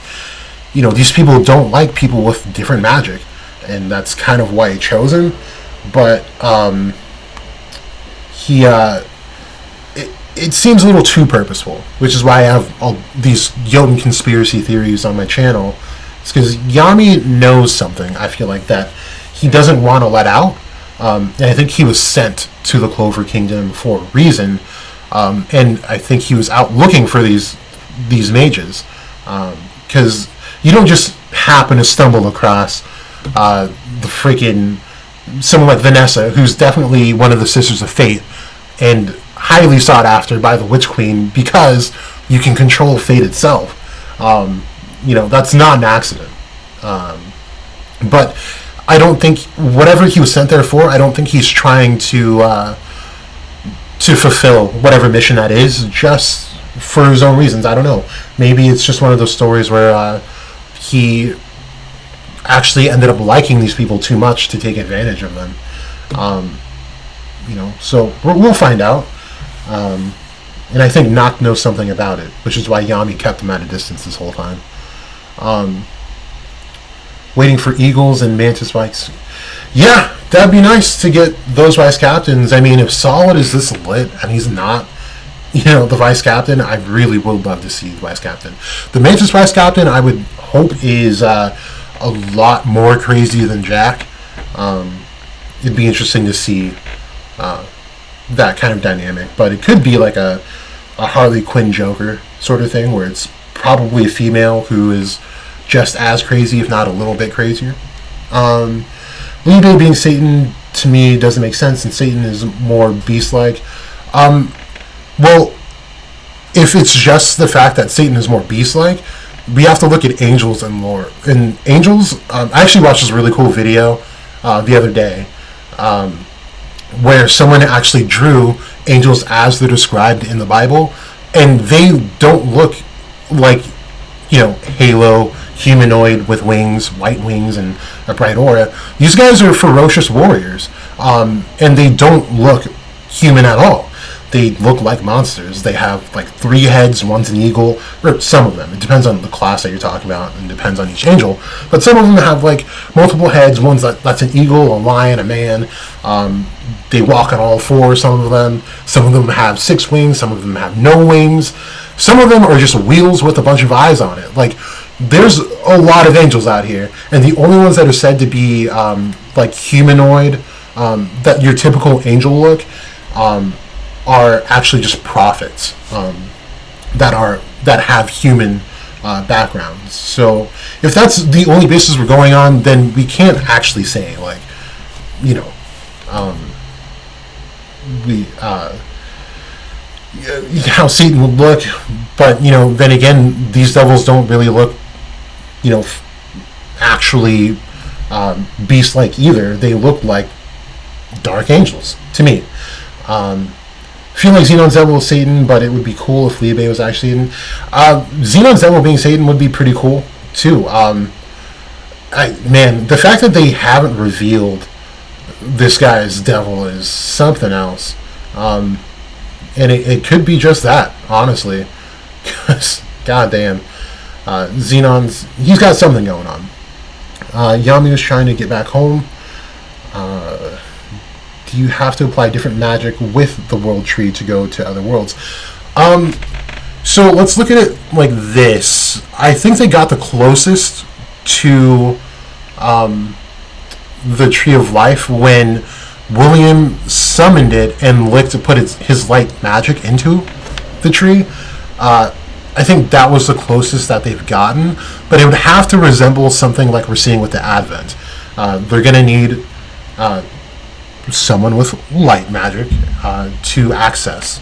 these people don't like people with different magic, and that's kind of why he chose him. But it seems a little too purposeful, which is why I have all these Yoden conspiracy theories on my channel. It's because Yami knows something, I feel like, that he doesn't want to let out. And I think he was sent to the Clover Kingdom for a reason. And I think he was out looking for these mages. Because you don't just happen to stumble across the freaking someone like Vanessa, who's definitely one of the Sisters of Fate, and highly sought after by the Witch Queen because you can control fate itself. That's not an accident. But I don't think whatever he was sent there for, I don't think he's trying to fulfill whatever mission that is just for his own reasons. I don't know. Maybe it's just one of those stories where he actually ended up liking these people too much to take advantage of them. So we'll find out. And I think Noct knows something about it, which is why Yami kept him at a distance this whole time. Waiting for Eagles and Mantis Vice. Yeah, that'd be nice to get those Vice Captains. I mean, if Solid is this lit and he's not, the Vice Captain, I really would love to see the Vice Captain. The Mantis Vice Captain, I would hope, is a lot more crazy than Jack. It'd be interesting to see that kind of dynamic, but it could be like a Harley Quinn Joker sort of thing, where it's probably a female who is just as crazy, if not a little bit crazier. Liebe being Satan, to me, doesn't make sense, and Satan is more beast-like. Well, if it's just the fact that Satan is more beast-like, we have to look at angels and lore. And angels, I actually watched this really cool video the other day, where someone actually drew angels as they're described in the Bible, and they don't look like, halo, humanoid with wings, white wings, and a bright aura. These guys are ferocious warriors, and they don't look human at all. They look like monsters. They have like 3 heads, one's an eagle, or some of them. It depends on the class that you're talking about, and depends on each angel. But some of them have like multiple heads. One's that's an eagle, a lion, a man. They walk on all 4, some of them. Some of them have 6 wings, some of them have no wings. Some of them are just wheels with a bunch of eyes on it. Like, there's a lot of angels out here, and the only ones that are said to be like humanoid, that your typical angel look, are actually just prophets that have human backgrounds. So if that's the only basis we're going on, then we can't actually say like, how Satan would look. But then again, these devils don't really look, actually beast-like either. They look like dark angels to me. feel like Xenon's Devil is Satan, but it would be cool if Liebe was actually Satan. Xenon's Devil being Satan would be pretty cool too. The fact that they haven't revealed this guy's devil is something else. And it could be just that, honestly. Because, goddamn, he's got something going on. Yami was trying to get back home. Do you have to apply different magic with the world tree to go to other worlds? So let's look at it like this. I think they got the closest to the Tree of Life when William summoned it and licked to put his light magic into the tree. I think that was the closest that they've gotten, but it would have to resemble something like we're seeing with the Advent. They're going to need someone with light magic to access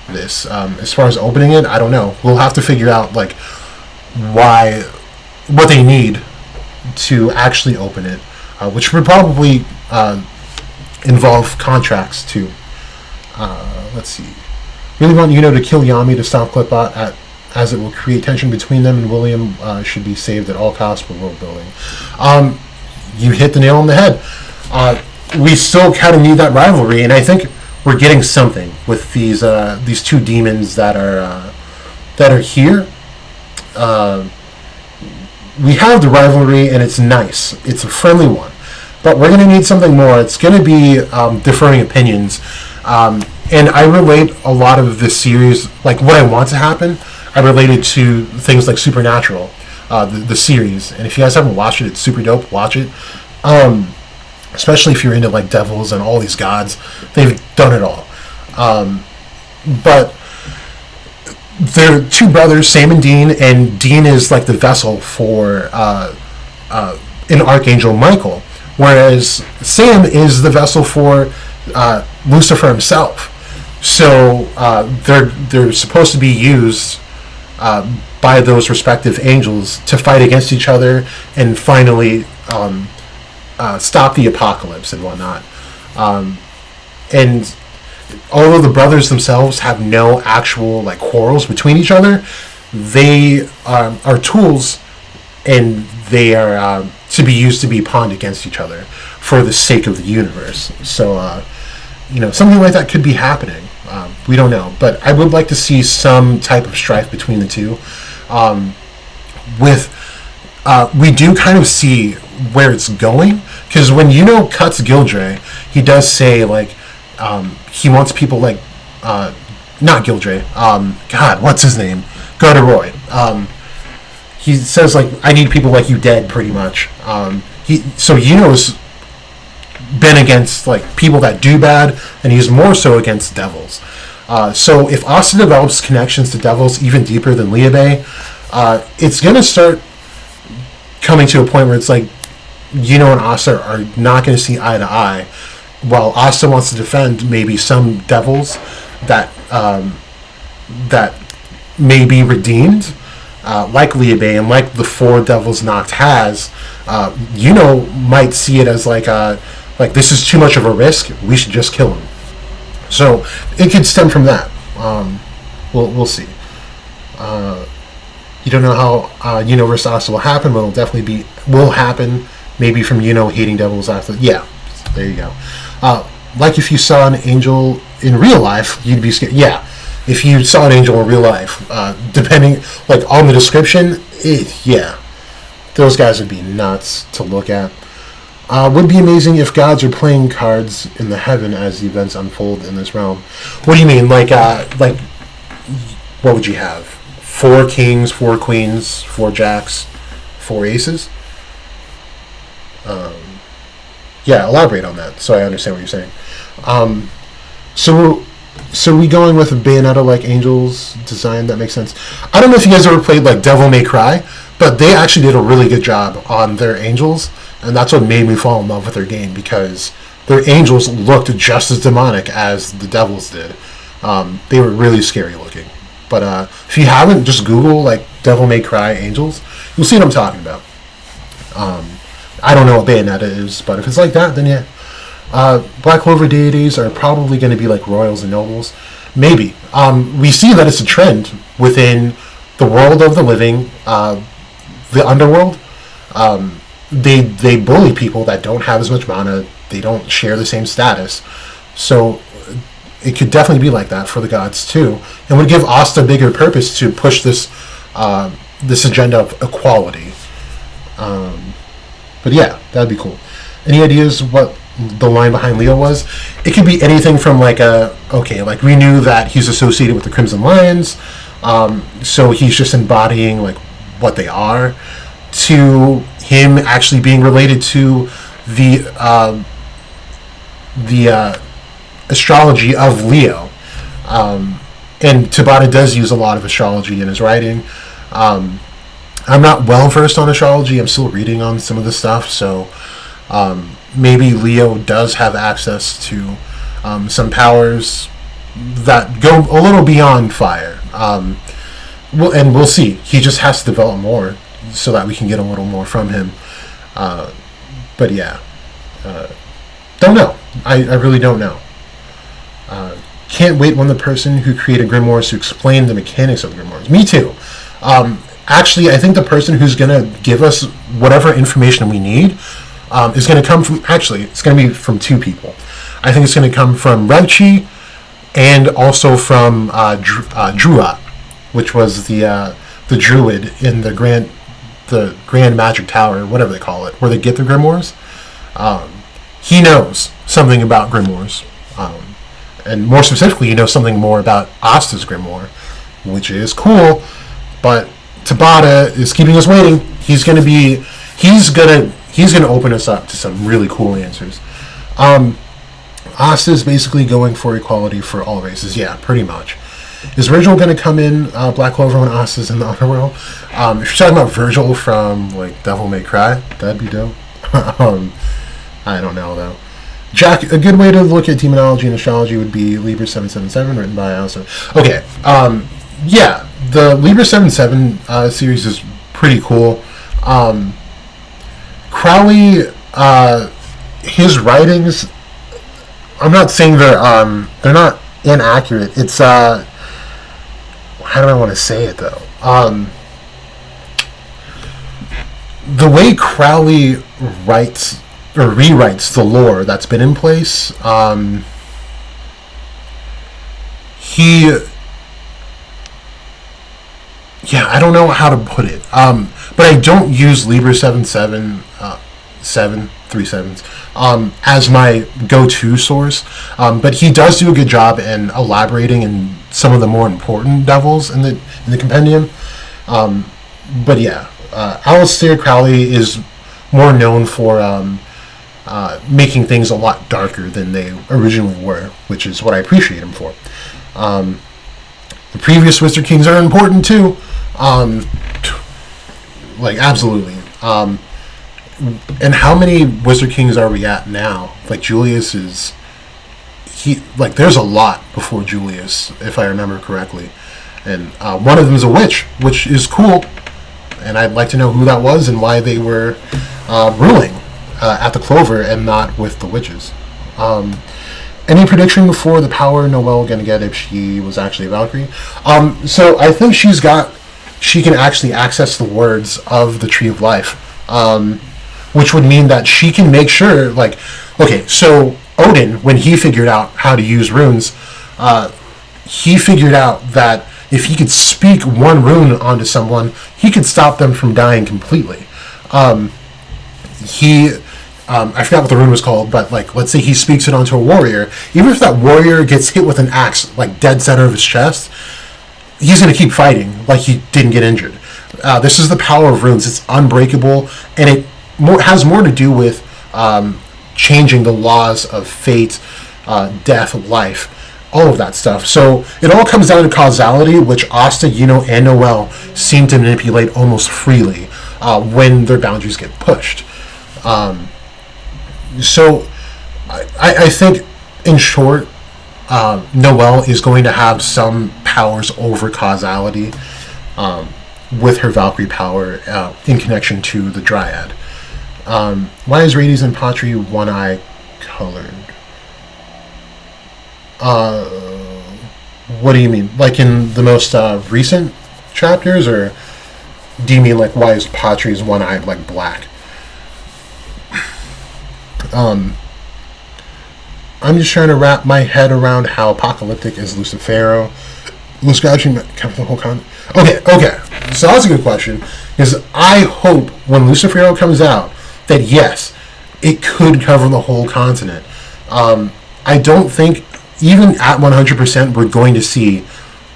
this. As far as opening it, I don't know. We'll have to figure out like what they need to actually open it, which would probably involve contracts too. Let's see. Really want Yuno to kill Yami to stop Clipbot as it will create tension between them, and William should be saved at all costs for world building. You hit the nail on the head. We still kind of need that rivalry, and I think we're getting something with these two demons that are here. We have the rivalry, and it's nice. It's a friendly one, but we're going to need something more. It's going to be differing opinions, and I relate a lot of this series, like what I want to happen, I related to things like Supernatural, the series. And if you guys haven't watched it, it's super dope. Watch it. Especially if you're into like devils and all these gods. They've done it all. But they're two brothers, Sam and Dean Dean is like the vessel for an Archangel Michael, whereas Sam is the vessel for Lucifer himself. So they're supposed to be used by those respective angels to fight against each other and finally stop the apocalypse and whatnot. And although the brothers themselves have no actual like quarrels between each other, they are tools, and they are to be used to be pawned against each other for the sake of the universe. So something like that could be happening. We don't know, but I would like to see some type of strife between the two. We do kind of see where it's going, because when Yuno cuts Gildre, he does say like he wants people like not Gildre. God, what's his name? Garderoy. He says like, I need people like you dead, pretty much. So Yuno's been against like people that do bad, and he's more so against devils. So if Asta develops connections to devils even deeper than Liebe, it's going to start coming to a point where it's like Yuno and Asta are not going to see eye to eye, while Asta wants to defend maybe some devils that may be redeemed, like Liebe and like the four devils Noct has. Yuno might see it as like this is too much of a risk, we should just kill him. So it could stem from that. We'll see. You don't know how Yuno versus Asta will happen, but it'll definitely will happen. Maybe from Yuno hating devils after. Yeah, there you go. Like if you saw an angel in real life, you'd be scared. Yeah, if you saw an angel in real life, depending like on the description, those guys would be nuts to look at. Would be amazing if gods are playing cards in the heaven as the events unfold in this realm. What do you mean? Like what would you have? 4 kings, 4 queens, 4 jacks, 4 aces? Elaborate on that so I understand what you're saying. So we going with a Bayonetta like angels design? That makes sense. I don't know if you guys ever played like Devil May Cry, but they actually did a really good job on their angels, and that's what made me fall in love with their game, because their angels looked just as demonic as the devils did. They were really scary looking. But if you haven't, just Google like Devil May Cry angels. You'll see what I'm talking about. I don't know what Bayonetta is, but if it's like that, then yeah. Black Clover deities are probably going to be like royals and nobles. Maybe. We see that it's a trend within the world of the living, the underworld. They bully people that don't have as much mana. They don't share the same status. So it could definitely be like that for the gods too, and would give Asta bigger purpose to push this this agenda of equality. But yeah, that'd be cool. Any ideas what the line behind Leo was? It could be anything from like like we knew that he's associated with the Crimson Lions, so he's just embodying like what they are, to him actually being related to the astrology of Leo. And Tabata does use a lot of astrology in his writing. I'm not well versed on astrology. I'm still reading on some of the stuff, so maybe Leo does have access to some powers that go a little beyond fire. We'll see. He just has to develop more so that we can get a little more from him. But yeah, don't know. I really don't know. Can't wait when the person who created Grimoires to explain the mechanics of Grimoires. Me too. Actually, I think the person who's going to give us whatever information we need is going to come from... Actually, it's going to be from two people. I think it's going to come from Revchi and also from Druat, which was the druid in the Grand Magic Tower, whatever they call it, where they get the Grimoires. He knows something about Grimoires. And more specifically, he knows something more about Asta's Grimoire, which is cool. But Tabata is keeping us waiting. He's gonna open us up to some really cool answers. Asta is basically going for equality for all races. Yeah, pretty much. Is Virgil gonna come in Black Clover when Asta's in the underworld? If you're talking about Virgil from like Devil May Cry, that'd be dope. I don't know though. Jack, a good way to look at demonology and astrology would be Liber 777, written by Asta. Okay, yeah, the Liber 77 series is pretty cool. Crowley, his writings, I'm not saying they're not inaccurate. It's how do I want to say it though? The way Crowley writes or rewrites the lore that's been in place, I don't know how to put it, but I don't use Liber 737 as my go-to source, but he does do a good job in elaborating in some of the more important devils in the compendium. But yeah, Aleister Crowley is more known for making things a lot darker than they originally were, which is what I appreciate him for. The previous Wizard Kings are important too. Like, absolutely. And how many Wizard Kings are we at now? Like, Julius is... there's a lot before Julius, if I remember correctly. And one of them is a witch, which is cool. And I'd like to know who that was and why they were ruling at the Clover and not with the witches. Any prediction for the power Noelle gonna get if she was actually a Valkyrie? So I think she can actually access the words of the Tree of Life, which would mean that she can make sure, so Odin, when he figured out how to use runes, he figured out that if he could speak one rune onto someone, he could stop them from dying completely. I forgot what the rune was called, but let's say he speaks it onto a warrior. Even if that warrior gets hit with an axe, dead center of his chest, he's going to keep fighting like he didn't get injured. This is the power of runes. It's unbreakable, and it has more to do with changing the laws of fate, death, life, all of that stuff. So it all comes down to causality, which Asta, Yuno, and Noelle seem to manipulate almost freely when their boundaries get pushed. So I think, in short, Noelle is going to have some powers over causality with her Valkyrie power in connection to the Dryad. Why is Rades and Patri one-eye colored? What do you mean? Like in the most recent chapters, or do you mean like why is Patri's one eye like black? I'm just trying to wrap my head around how apocalyptic is Lucifero. Was scratching the whole con. Okay. So that's a good question. Because I hope when Lucifero comes out that yes, it could cover the whole continent. I don't think even at 100% we're going to see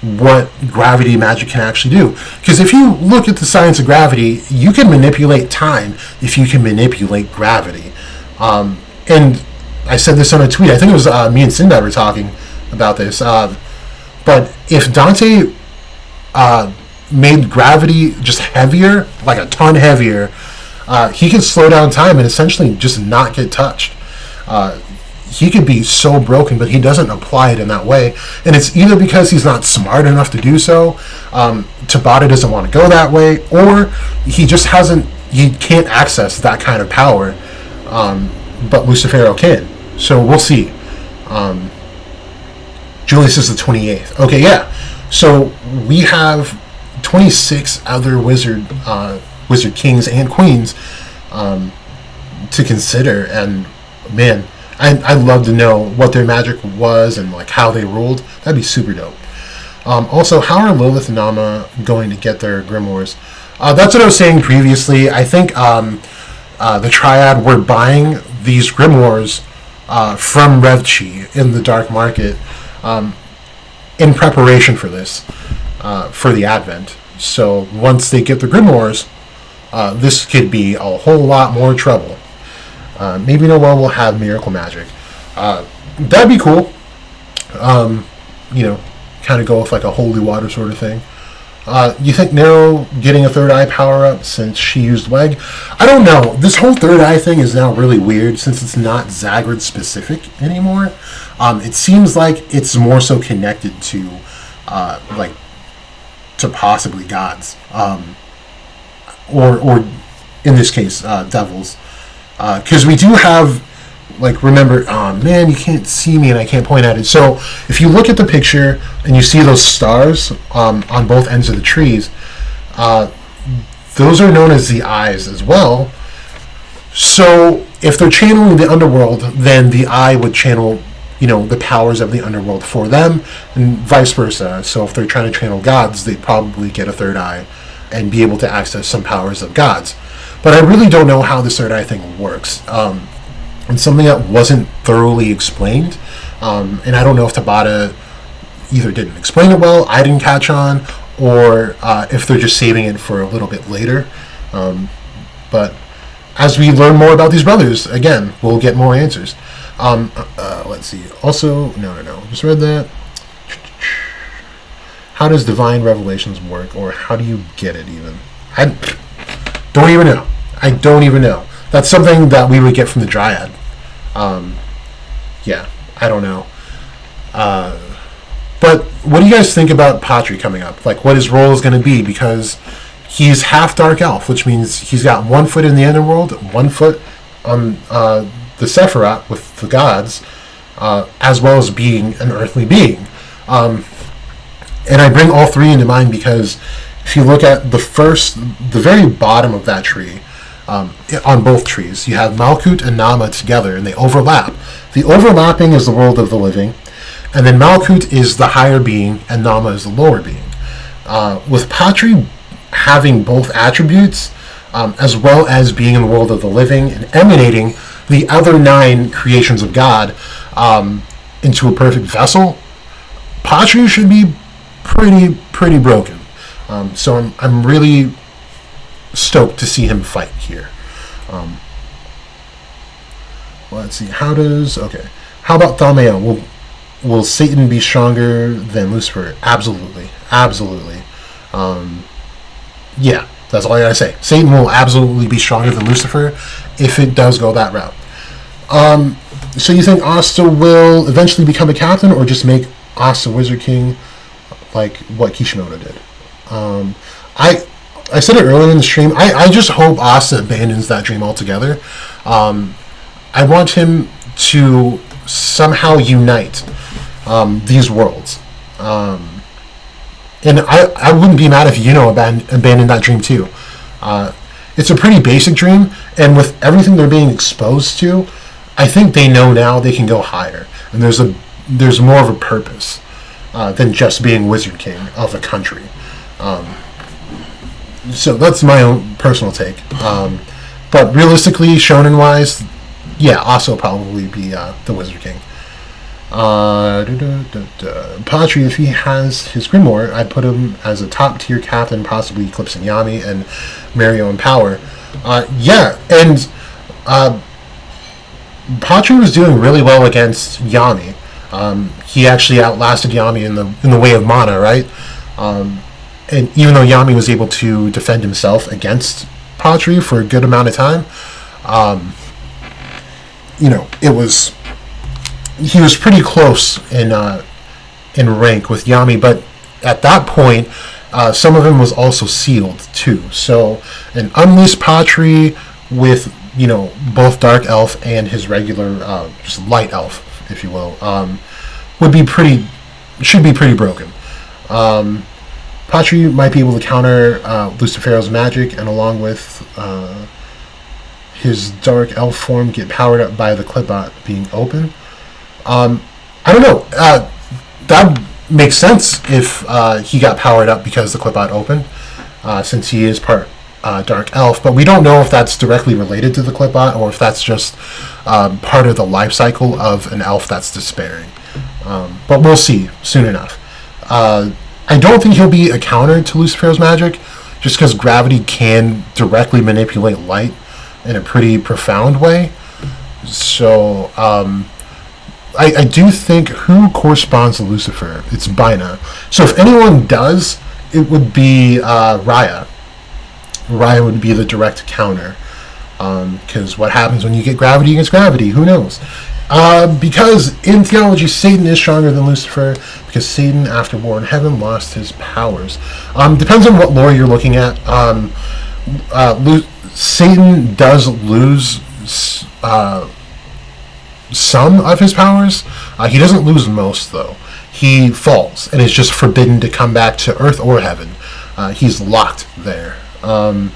what gravity magic can actually do. Because if you look at the science of gravity, you can manipulate time if you can manipulate gravity. And I said this on a tweet. I think it was me and Sinbad were talking about this. But if Dante made gravity just heavier, like a ton heavier, he could slow down time and essentially just not get touched. He could be so broken, but he doesn't apply it in that way. And it's either because he's not smart enough to do so, Tabata doesn't want to go that way, or he just he can't access that kind of power, but Lucifero can. So we'll see. Julius is the 28th. Okay, yeah. So we have 26 other wizard kings and queens to consider, and man, I'd love to know what their magic was and like how they ruled. That'd be super dope. Also, how are Lilith and Nama going to get their grimoires? That's what I was saying previously. I think the Triad were buying these grimoires from Revchi in the dark market in preparation for this, for the Advent. So once they get the grimoires, this could be a whole lot more trouble. Maybe Noel will have miracle magic. That'd be cool. Kind of go with like a holy water sort of thing. You think Nero getting a third eye power up since she used Weg? I don't know. This whole third eye thing is now really weird since it's not Zagrid specific anymore. It seems like it's more so connected to to possibly gods, or in this case devils. Because we do have, remember, man, you can't see me and I can't point at it. So if you look at the picture and you see those stars on both ends of the trees, those are known as the eyes as well. So if they're channeling the underworld, then the eye would channel, the powers of the underworld for them, and vice versa. So if they're trying to channel gods, they'd probably get a third eye and be able to access some powers of gods. But I really don't know how this third eye thing works. It's something that wasn't thoroughly explained. And I don't know if Tabata either didn't explain it well, I didn't catch on, or if they're just saving it for a little bit later. But as we learn more about these brothers, again, we'll get more answers. Let's see. Also, no. Just read that. How does divine revelations work, or how do you get it even? I don't even know. That's something that we would get from the Dryad. Yeah, I don't know. But what do you guys think about Patri coming up? What his role is going to be? Because he's half Dark Elf, which means he's got 1 foot in the underworld, 1 foot on the Sephiroth with the gods, as well as being an earthly being. And I bring all three into mind because if you look at the very bottom of that tree, on both trees, you have Malkut and Nama together, and they overlap. The overlapping is the world of the living, and then Malkut is the higher being, and Nama is the lower being. With Patri having both attributes, as well as being in the world of the living and emanating the other 9 creations of God into a perfect vessel, Patri should be pretty broken. So I'm really stoked to see him fight here. Let's see. How about Thaumael? Will Satan be stronger than Lucifer? Absolutely. Yeah, that's all I gotta say. Satan will absolutely be stronger than Lucifer if it does go that route. So you think Asta will eventually become a captain, or just make Asta Wizard King like what Kishimoto did? I said it earlier in the stream. I just hope Asta abandons that dream altogether. I want him to somehow unite these worlds. And I wouldn't be mad if Yuno abandoned that dream too. It's a pretty basic dream, and with everything they're being exposed to, I think they know now they can go higher, and there's more of a purpose than just being Wizard King of a country. So that's my own personal take. But realistically, shonen-wise, yeah, also probably be the Wizard King. Patri, if he has his Grimoire, I'd put him as a top-tier captain, possibly eclipsing Yami and Mario in power. Yeah, and Patri was doing really well against Yami. He actually outlasted Yami in the way of mana, right? And even though Yami was able to defend himself against Patri for a good amount of time, he was pretty close in rank with Yami, but at that point, some of him was also sealed too. So an unleashed Patri with both Dark Elf and his regular just Light Elf, if you will, should be pretty broken. Patri might be able to counter Lucifero's magic, and along with his Dark Elf form, get powered up by the Clipbot being open. I don't know. That makes sense if he got powered up because the Clipbot opened, since he is part Dark Elf. But we don't know if that's directly related to the Clipbot or if that's just part of the life cycle of an elf that's despairing. But we'll see soon enough. I don't think he'll be a counter to Lucifero's magic, just because gravity can directly manipulate light in a pretty profound way. So, I do think who corresponds to Lucifer? It's Bina. So if anyone does, it would be Raya. Raya would be the direct counter. Because what happens when you get gravity against gravity? Who knows? Because in theology, Satan is stronger than Lucifer, because Satan, after war in heaven, lost his powers. Depends on what lore you're looking at. Satan does lose some of his powers. He doesn't lose most, though. He falls, and is just forbidden to come back to earth or heaven. He's locked there. But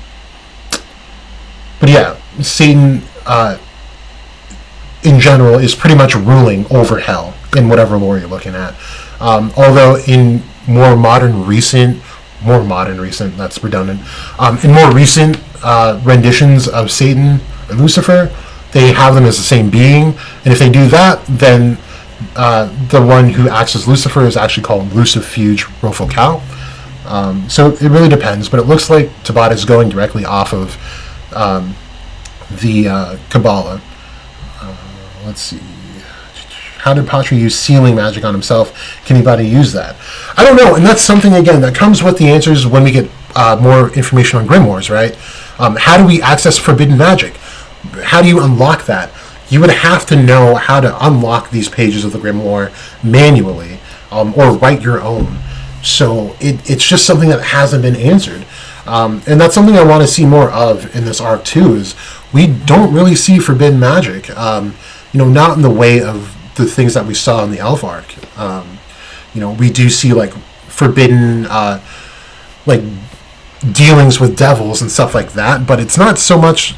yeah, Satan, in general, is pretty much ruling over hell in whatever lore you're looking at. Although in more recent, that's redundant. In more recent renditions of Satan and Lucifer, they have them as the same being, and if they do that, then the one who acts as Lucifer is actually called Lucifuge Rofocal. So it really depends, but it looks like Tabata is going directly off of the Kabbalah. Let's see. How did Patri use sealing magic on himself? Can anybody use that? I don't know, and that's something, again, that comes with the answers when we get more information on Grimoires, right? How do we access forbidden magic? How do you unlock that? You would have to know how to unlock these pages of the Grimoire manually, or write your own. So it's just something that hasn't been answered. And that's something I want to see more of in this arc too, is we don't really see forbidden magic. Not in the way of the things that we saw in the Elf arc. We do see like forbidden like dealings with devils and stuff like that, but it's not so much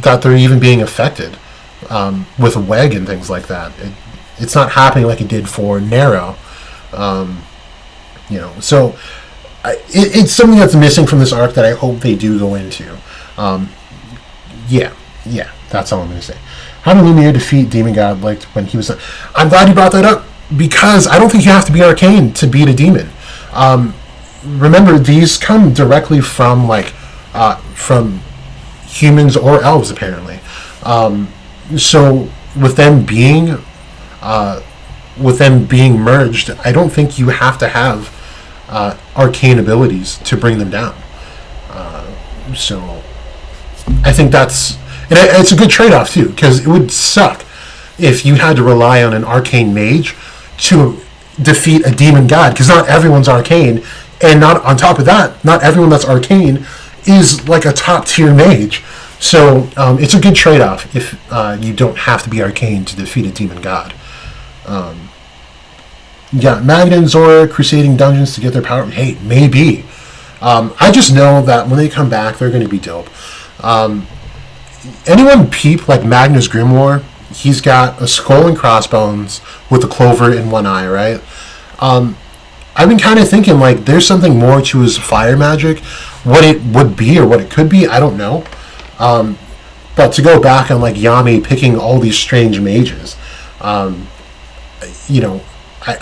that they're even being affected with Weg and things like that. It's not happening like it did for Nero. So it's something that's missing from this arc that I hope they do go into. Yeah, that's all I'm going to say. How did Lumiere defeat Demon God like when he was... I'm glad you brought that up, because I don't think you have to be arcane to beat a demon. Remember, these come directly from from humans or elves, apparently. So with them being merged, I don't think you have to have arcane abilities to bring them down. So I think that's... And it's a good trade-off, too, because it would suck if you had to rely on an arcane mage to defeat a demon god, because not everyone's arcane, and not on top of that, not everyone that's arcane is like a top-tier mage. So it's a good trade-off if you don't have to be arcane to defeat a demon god. Yeah, Magna and Zora crusading dungeons to get their power. Hey, maybe. I just know that when they come back, they're going to be dope. Anyone peep like Magna's Grimoire? He's got a skull and crossbones with a clover in one eye, right? I've been kind of thinking like there's something more to his fire magic. What it would be or what it could be, I don't know. But to go back on like Yami picking all these strange mages, I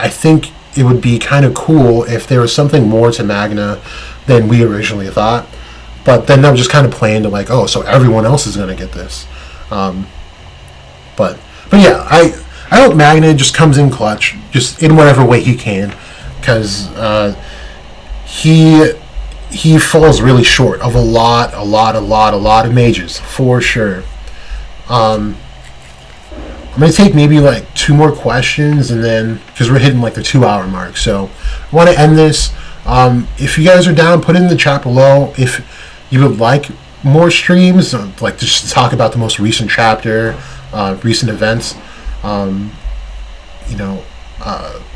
think it would be kind of cool if there was something more to Magna than we originally thought. But then I'm just kind of playing to like, oh, so everyone else is going to get this. But yeah, I hope Magna just comes in clutch, just in whatever way he can, because he falls really short of a lot of mages for sure. I'm gonna take maybe like 2 more questions, and then because we're hitting like the 2-hour mark, so I want to end this. If you guys are down, put it in the chat below if you would like more streams, like just to talk about the most recent chapter, recent events.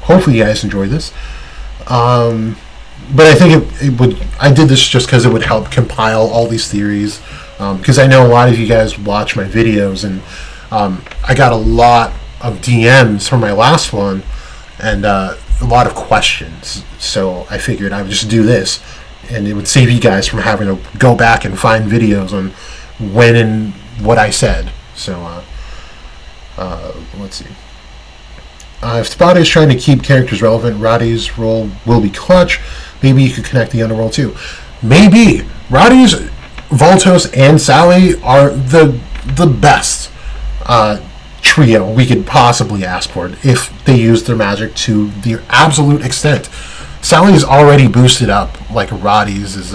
Hopefully you guys enjoy this. But I think it would. I did this just because it would help compile all these theories. Because I know a lot of you guys watch my videos, and I got a lot of DMs from my last one, and a lot of questions. So I figured I would just do this, and it would save you guys from having to go back and find videos on when and what I said. So let's see. If Tabata is trying to keep characters relevant, Roddy's role will be clutch. Maybe you could connect the underworld too. Maybe. Roddy's, Voltos, and Sally are the best trio we could possibly ask for if they use their magic to the absolute extent. Sally is already boosted up like Roddy's is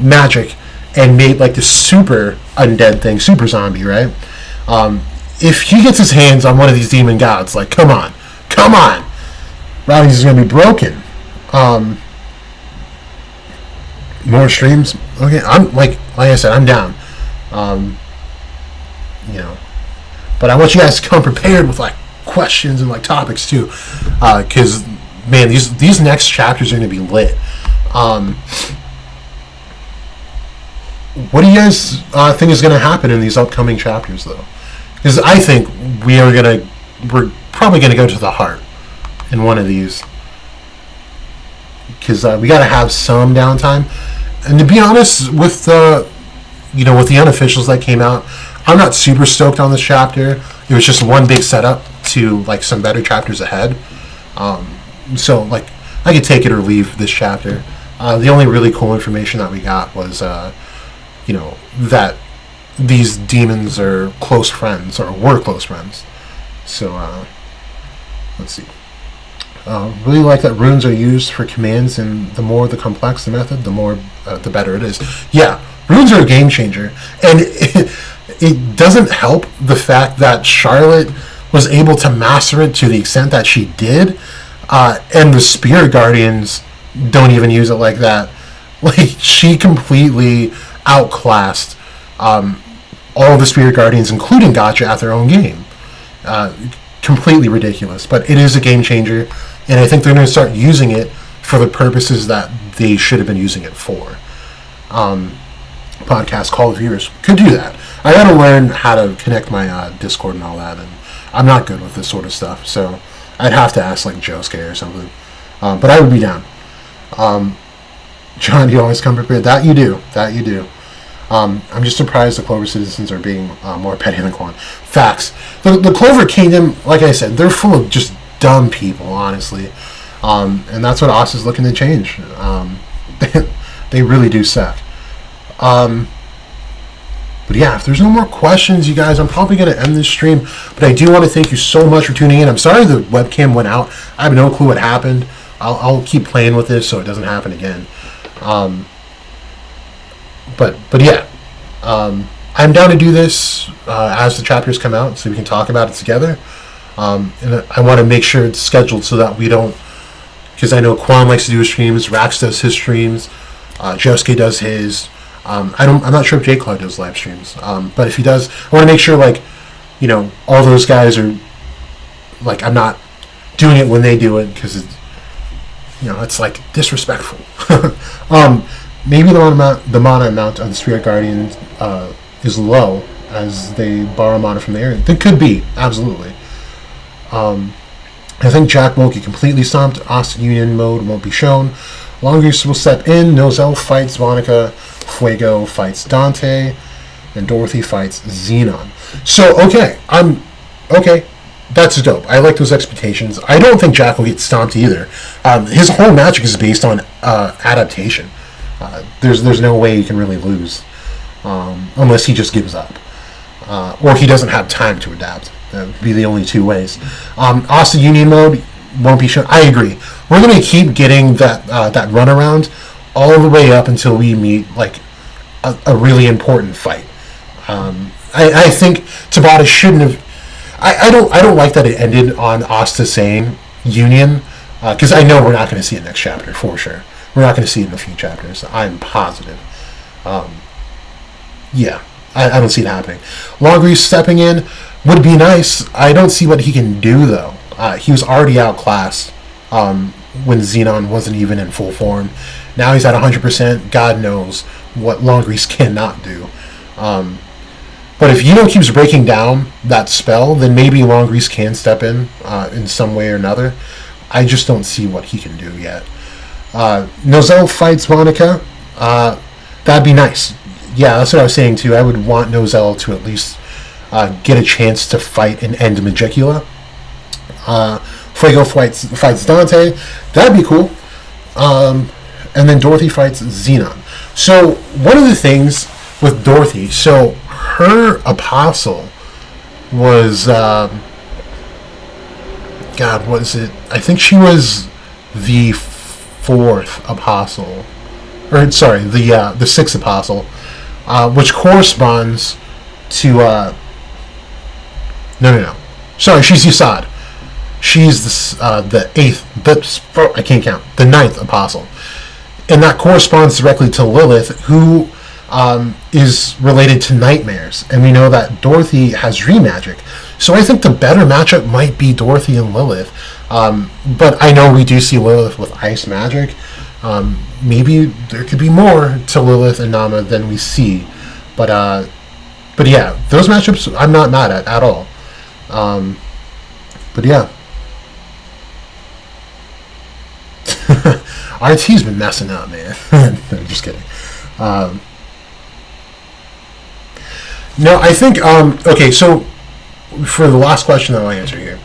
magic, and made like the super undead thing, super zombie, right? If he gets his hands on one of these demon gods, like, come on, Roddy's is gonna be broken. More streams, okay. I'm like I said, I'm down. But I want you guys to come prepared with like questions and like topics too, because man, these next chapters are gonna be lit. What do you guys think is gonna happen in these upcoming chapters, though? Because I think we're probably gonna go to the heart in one of these, because we got to have some downtime. And to be honest, with the unofficials that came out, I'm not super stoked on this chapter. It was just one big setup to like some better chapters ahead. So like I could take it or leave this chapter. The only really cool information that we got was that these demons are close friends, or were close friends. So let's see. Really like that runes are used for commands, and the more the complex the method, the better it is. Yeah, runes are a game changer, and it doesn't help the fact that Charlotte was able to master it to the extent that she did, and the Spirit Guardians don't even use it like that. Like, she completely outclassed all the Spirit Guardians, including Gotcha, at their own game. Completely ridiculous, but it is a game changer, and I think they're going to start using it for the purposes that they should have been using it for. Podcast call viewers could do that. I got to learn how to connect my Discord and all that, and I'm not good with this sort of stuff, so I'd have to ask like Josuke or something. But I would be down. John, you always come prepared. That you do. I'm just surprised the Clover citizens are being more petty than Quan. Facts. The Clover Kingdom, like I said, they're full of just dumb people, honestly. And that's what Asta is looking to change. They really do suck. But yeah, if there's no more questions, you guys, I'm probably going to end this stream. But I do want to thank you so much for tuning in. I'm sorry the webcam went out. I have no clue what happened. I'll keep playing with this so it doesn't happen again. But yeah, I'm down to do this as the chapters come out, so we can talk about it together. And I want to make sure it's scheduled so that we don't, because I know Quan likes to do his streams, Rax does his streams, Josuke does his. I'm not sure if J Cloud does live streams, but if he does, I want to make sure all those guys are I'm not doing it when they do it because it's like disrespectful. Maybe the mana amount of the Spirit Guardians is low as they borrow mana from the area. That could be, absolutely. I think Jack won't get completely stomped. Asta Union mode won't be shown. Longreese will step in. Nozel fights Vonica. Fuego fights Dante. And Dorothy fights Xenon. So, okay. That's dope. I like those expectations. I don't think Jack will get stomped either. His whole magic is based on adaptation. There's no way he can really lose. Unless he just gives up. Or he doesn't have time to adapt. That would be the only two ways. Asta Union mode won't be shown. I agree. We're going to keep getting that runaround all the way up until we meet like a really important fight. I think Tabata shouldn't have. I don't like that it ended on Asta saying Union because I know we're not going to see it next chapter for sure. We're not going to see it in a few chapters. I'm positive. Yeah, I don't see it happening. Longreese stepping in would be nice. I don't see what he can do, though. He was already outclassed when Xenon wasn't even in full form. Now he's at 100%. God knows what Longreese cannot do. But if Yuno keeps breaking down that spell, then maybe Longreese can step in some way or another. I just don't see what he can do yet. Nozel fights Monica. That'd be nice. Yeah, that's what I was saying, too. I would want Nozel to at least get a chance to fight and end Majicula. Fuego fights Dante. That'd be cool. And then Dorothy fights Xenon. So, one of the things with Dorothy, so her apostle was, God, what is it? I think she was the fourth apostle. Or, sorry, the sixth apostle, which corresponds to, No. Sorry, she's Yesod. She's the eighth, I can't count, the ninth apostle. And that corresponds directly to Lilith, who is related to nightmares. And we know that Dorothy has dream magic. So I think the better matchup might be Dorothy and Lilith. But I know we do see Lilith with ice magic. Maybe there could be more to Lilith and Nama than we see. But yeah, those matchups I'm not mad at all. But yeah. RT's been messing up, man. I'm just kidding. No, I think, okay, so for the last question that I'll answer here,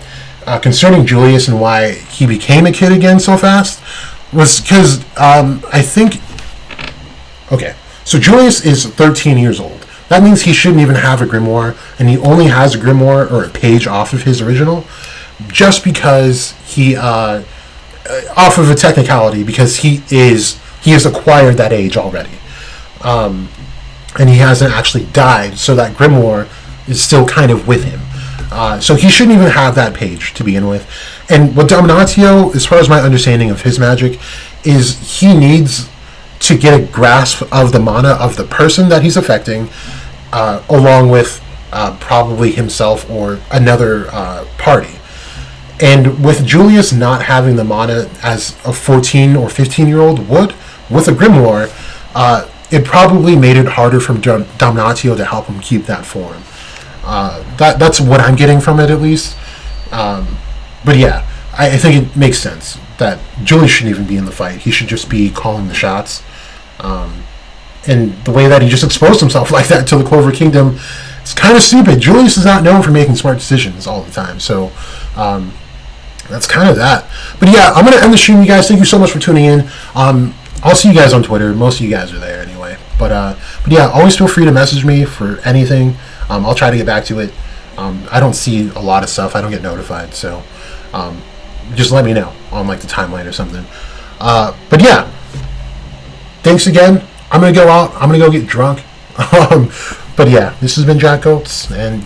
concerning Julius and why he became a kid again so fast, was because I think, okay, so Julius is 13 years old. That means he shouldn't even have a grimoire, and he only has a grimoire or a page off of his original, just because he, off of a technicality, because he has acquired that age already. And he hasn't actually died, so that grimoire is still kind of with him. So he shouldn't even have that page to begin with. And what Dominatio, as far as my understanding of his magic, is he needs to get a grasp of the mana of the person that he's affecting, along with probably himself or another party. And with Julius not having the mana as a 14 or 15-year-old would, with a grimoire, it probably made it harder for Dominatio to help him keep that form. That's what I'm getting from it, at least. But yeah, I think it makes sense that Julius shouldn't even be in the fight. He should just be calling the shots. And the way that he just exposed himself like that to the Clover Kingdom, it's kind of stupid. Julius is not known for making smart decisions all the time. So that's kind of that. But yeah, I'm going to end the stream, you guys. Thank you so much for tuning in. I'll see you guys on Twitter. Most of you guys are there anyway. But yeah, always feel free to message me for anything. I'll try to get back to it. I don't see a lot of stuff. I don't get notified. So just let me know on like the timeline or something. But yeah, thanks again. I'm going to go out. I'm going to go get drunk. But yeah, this has been Jack Oates, and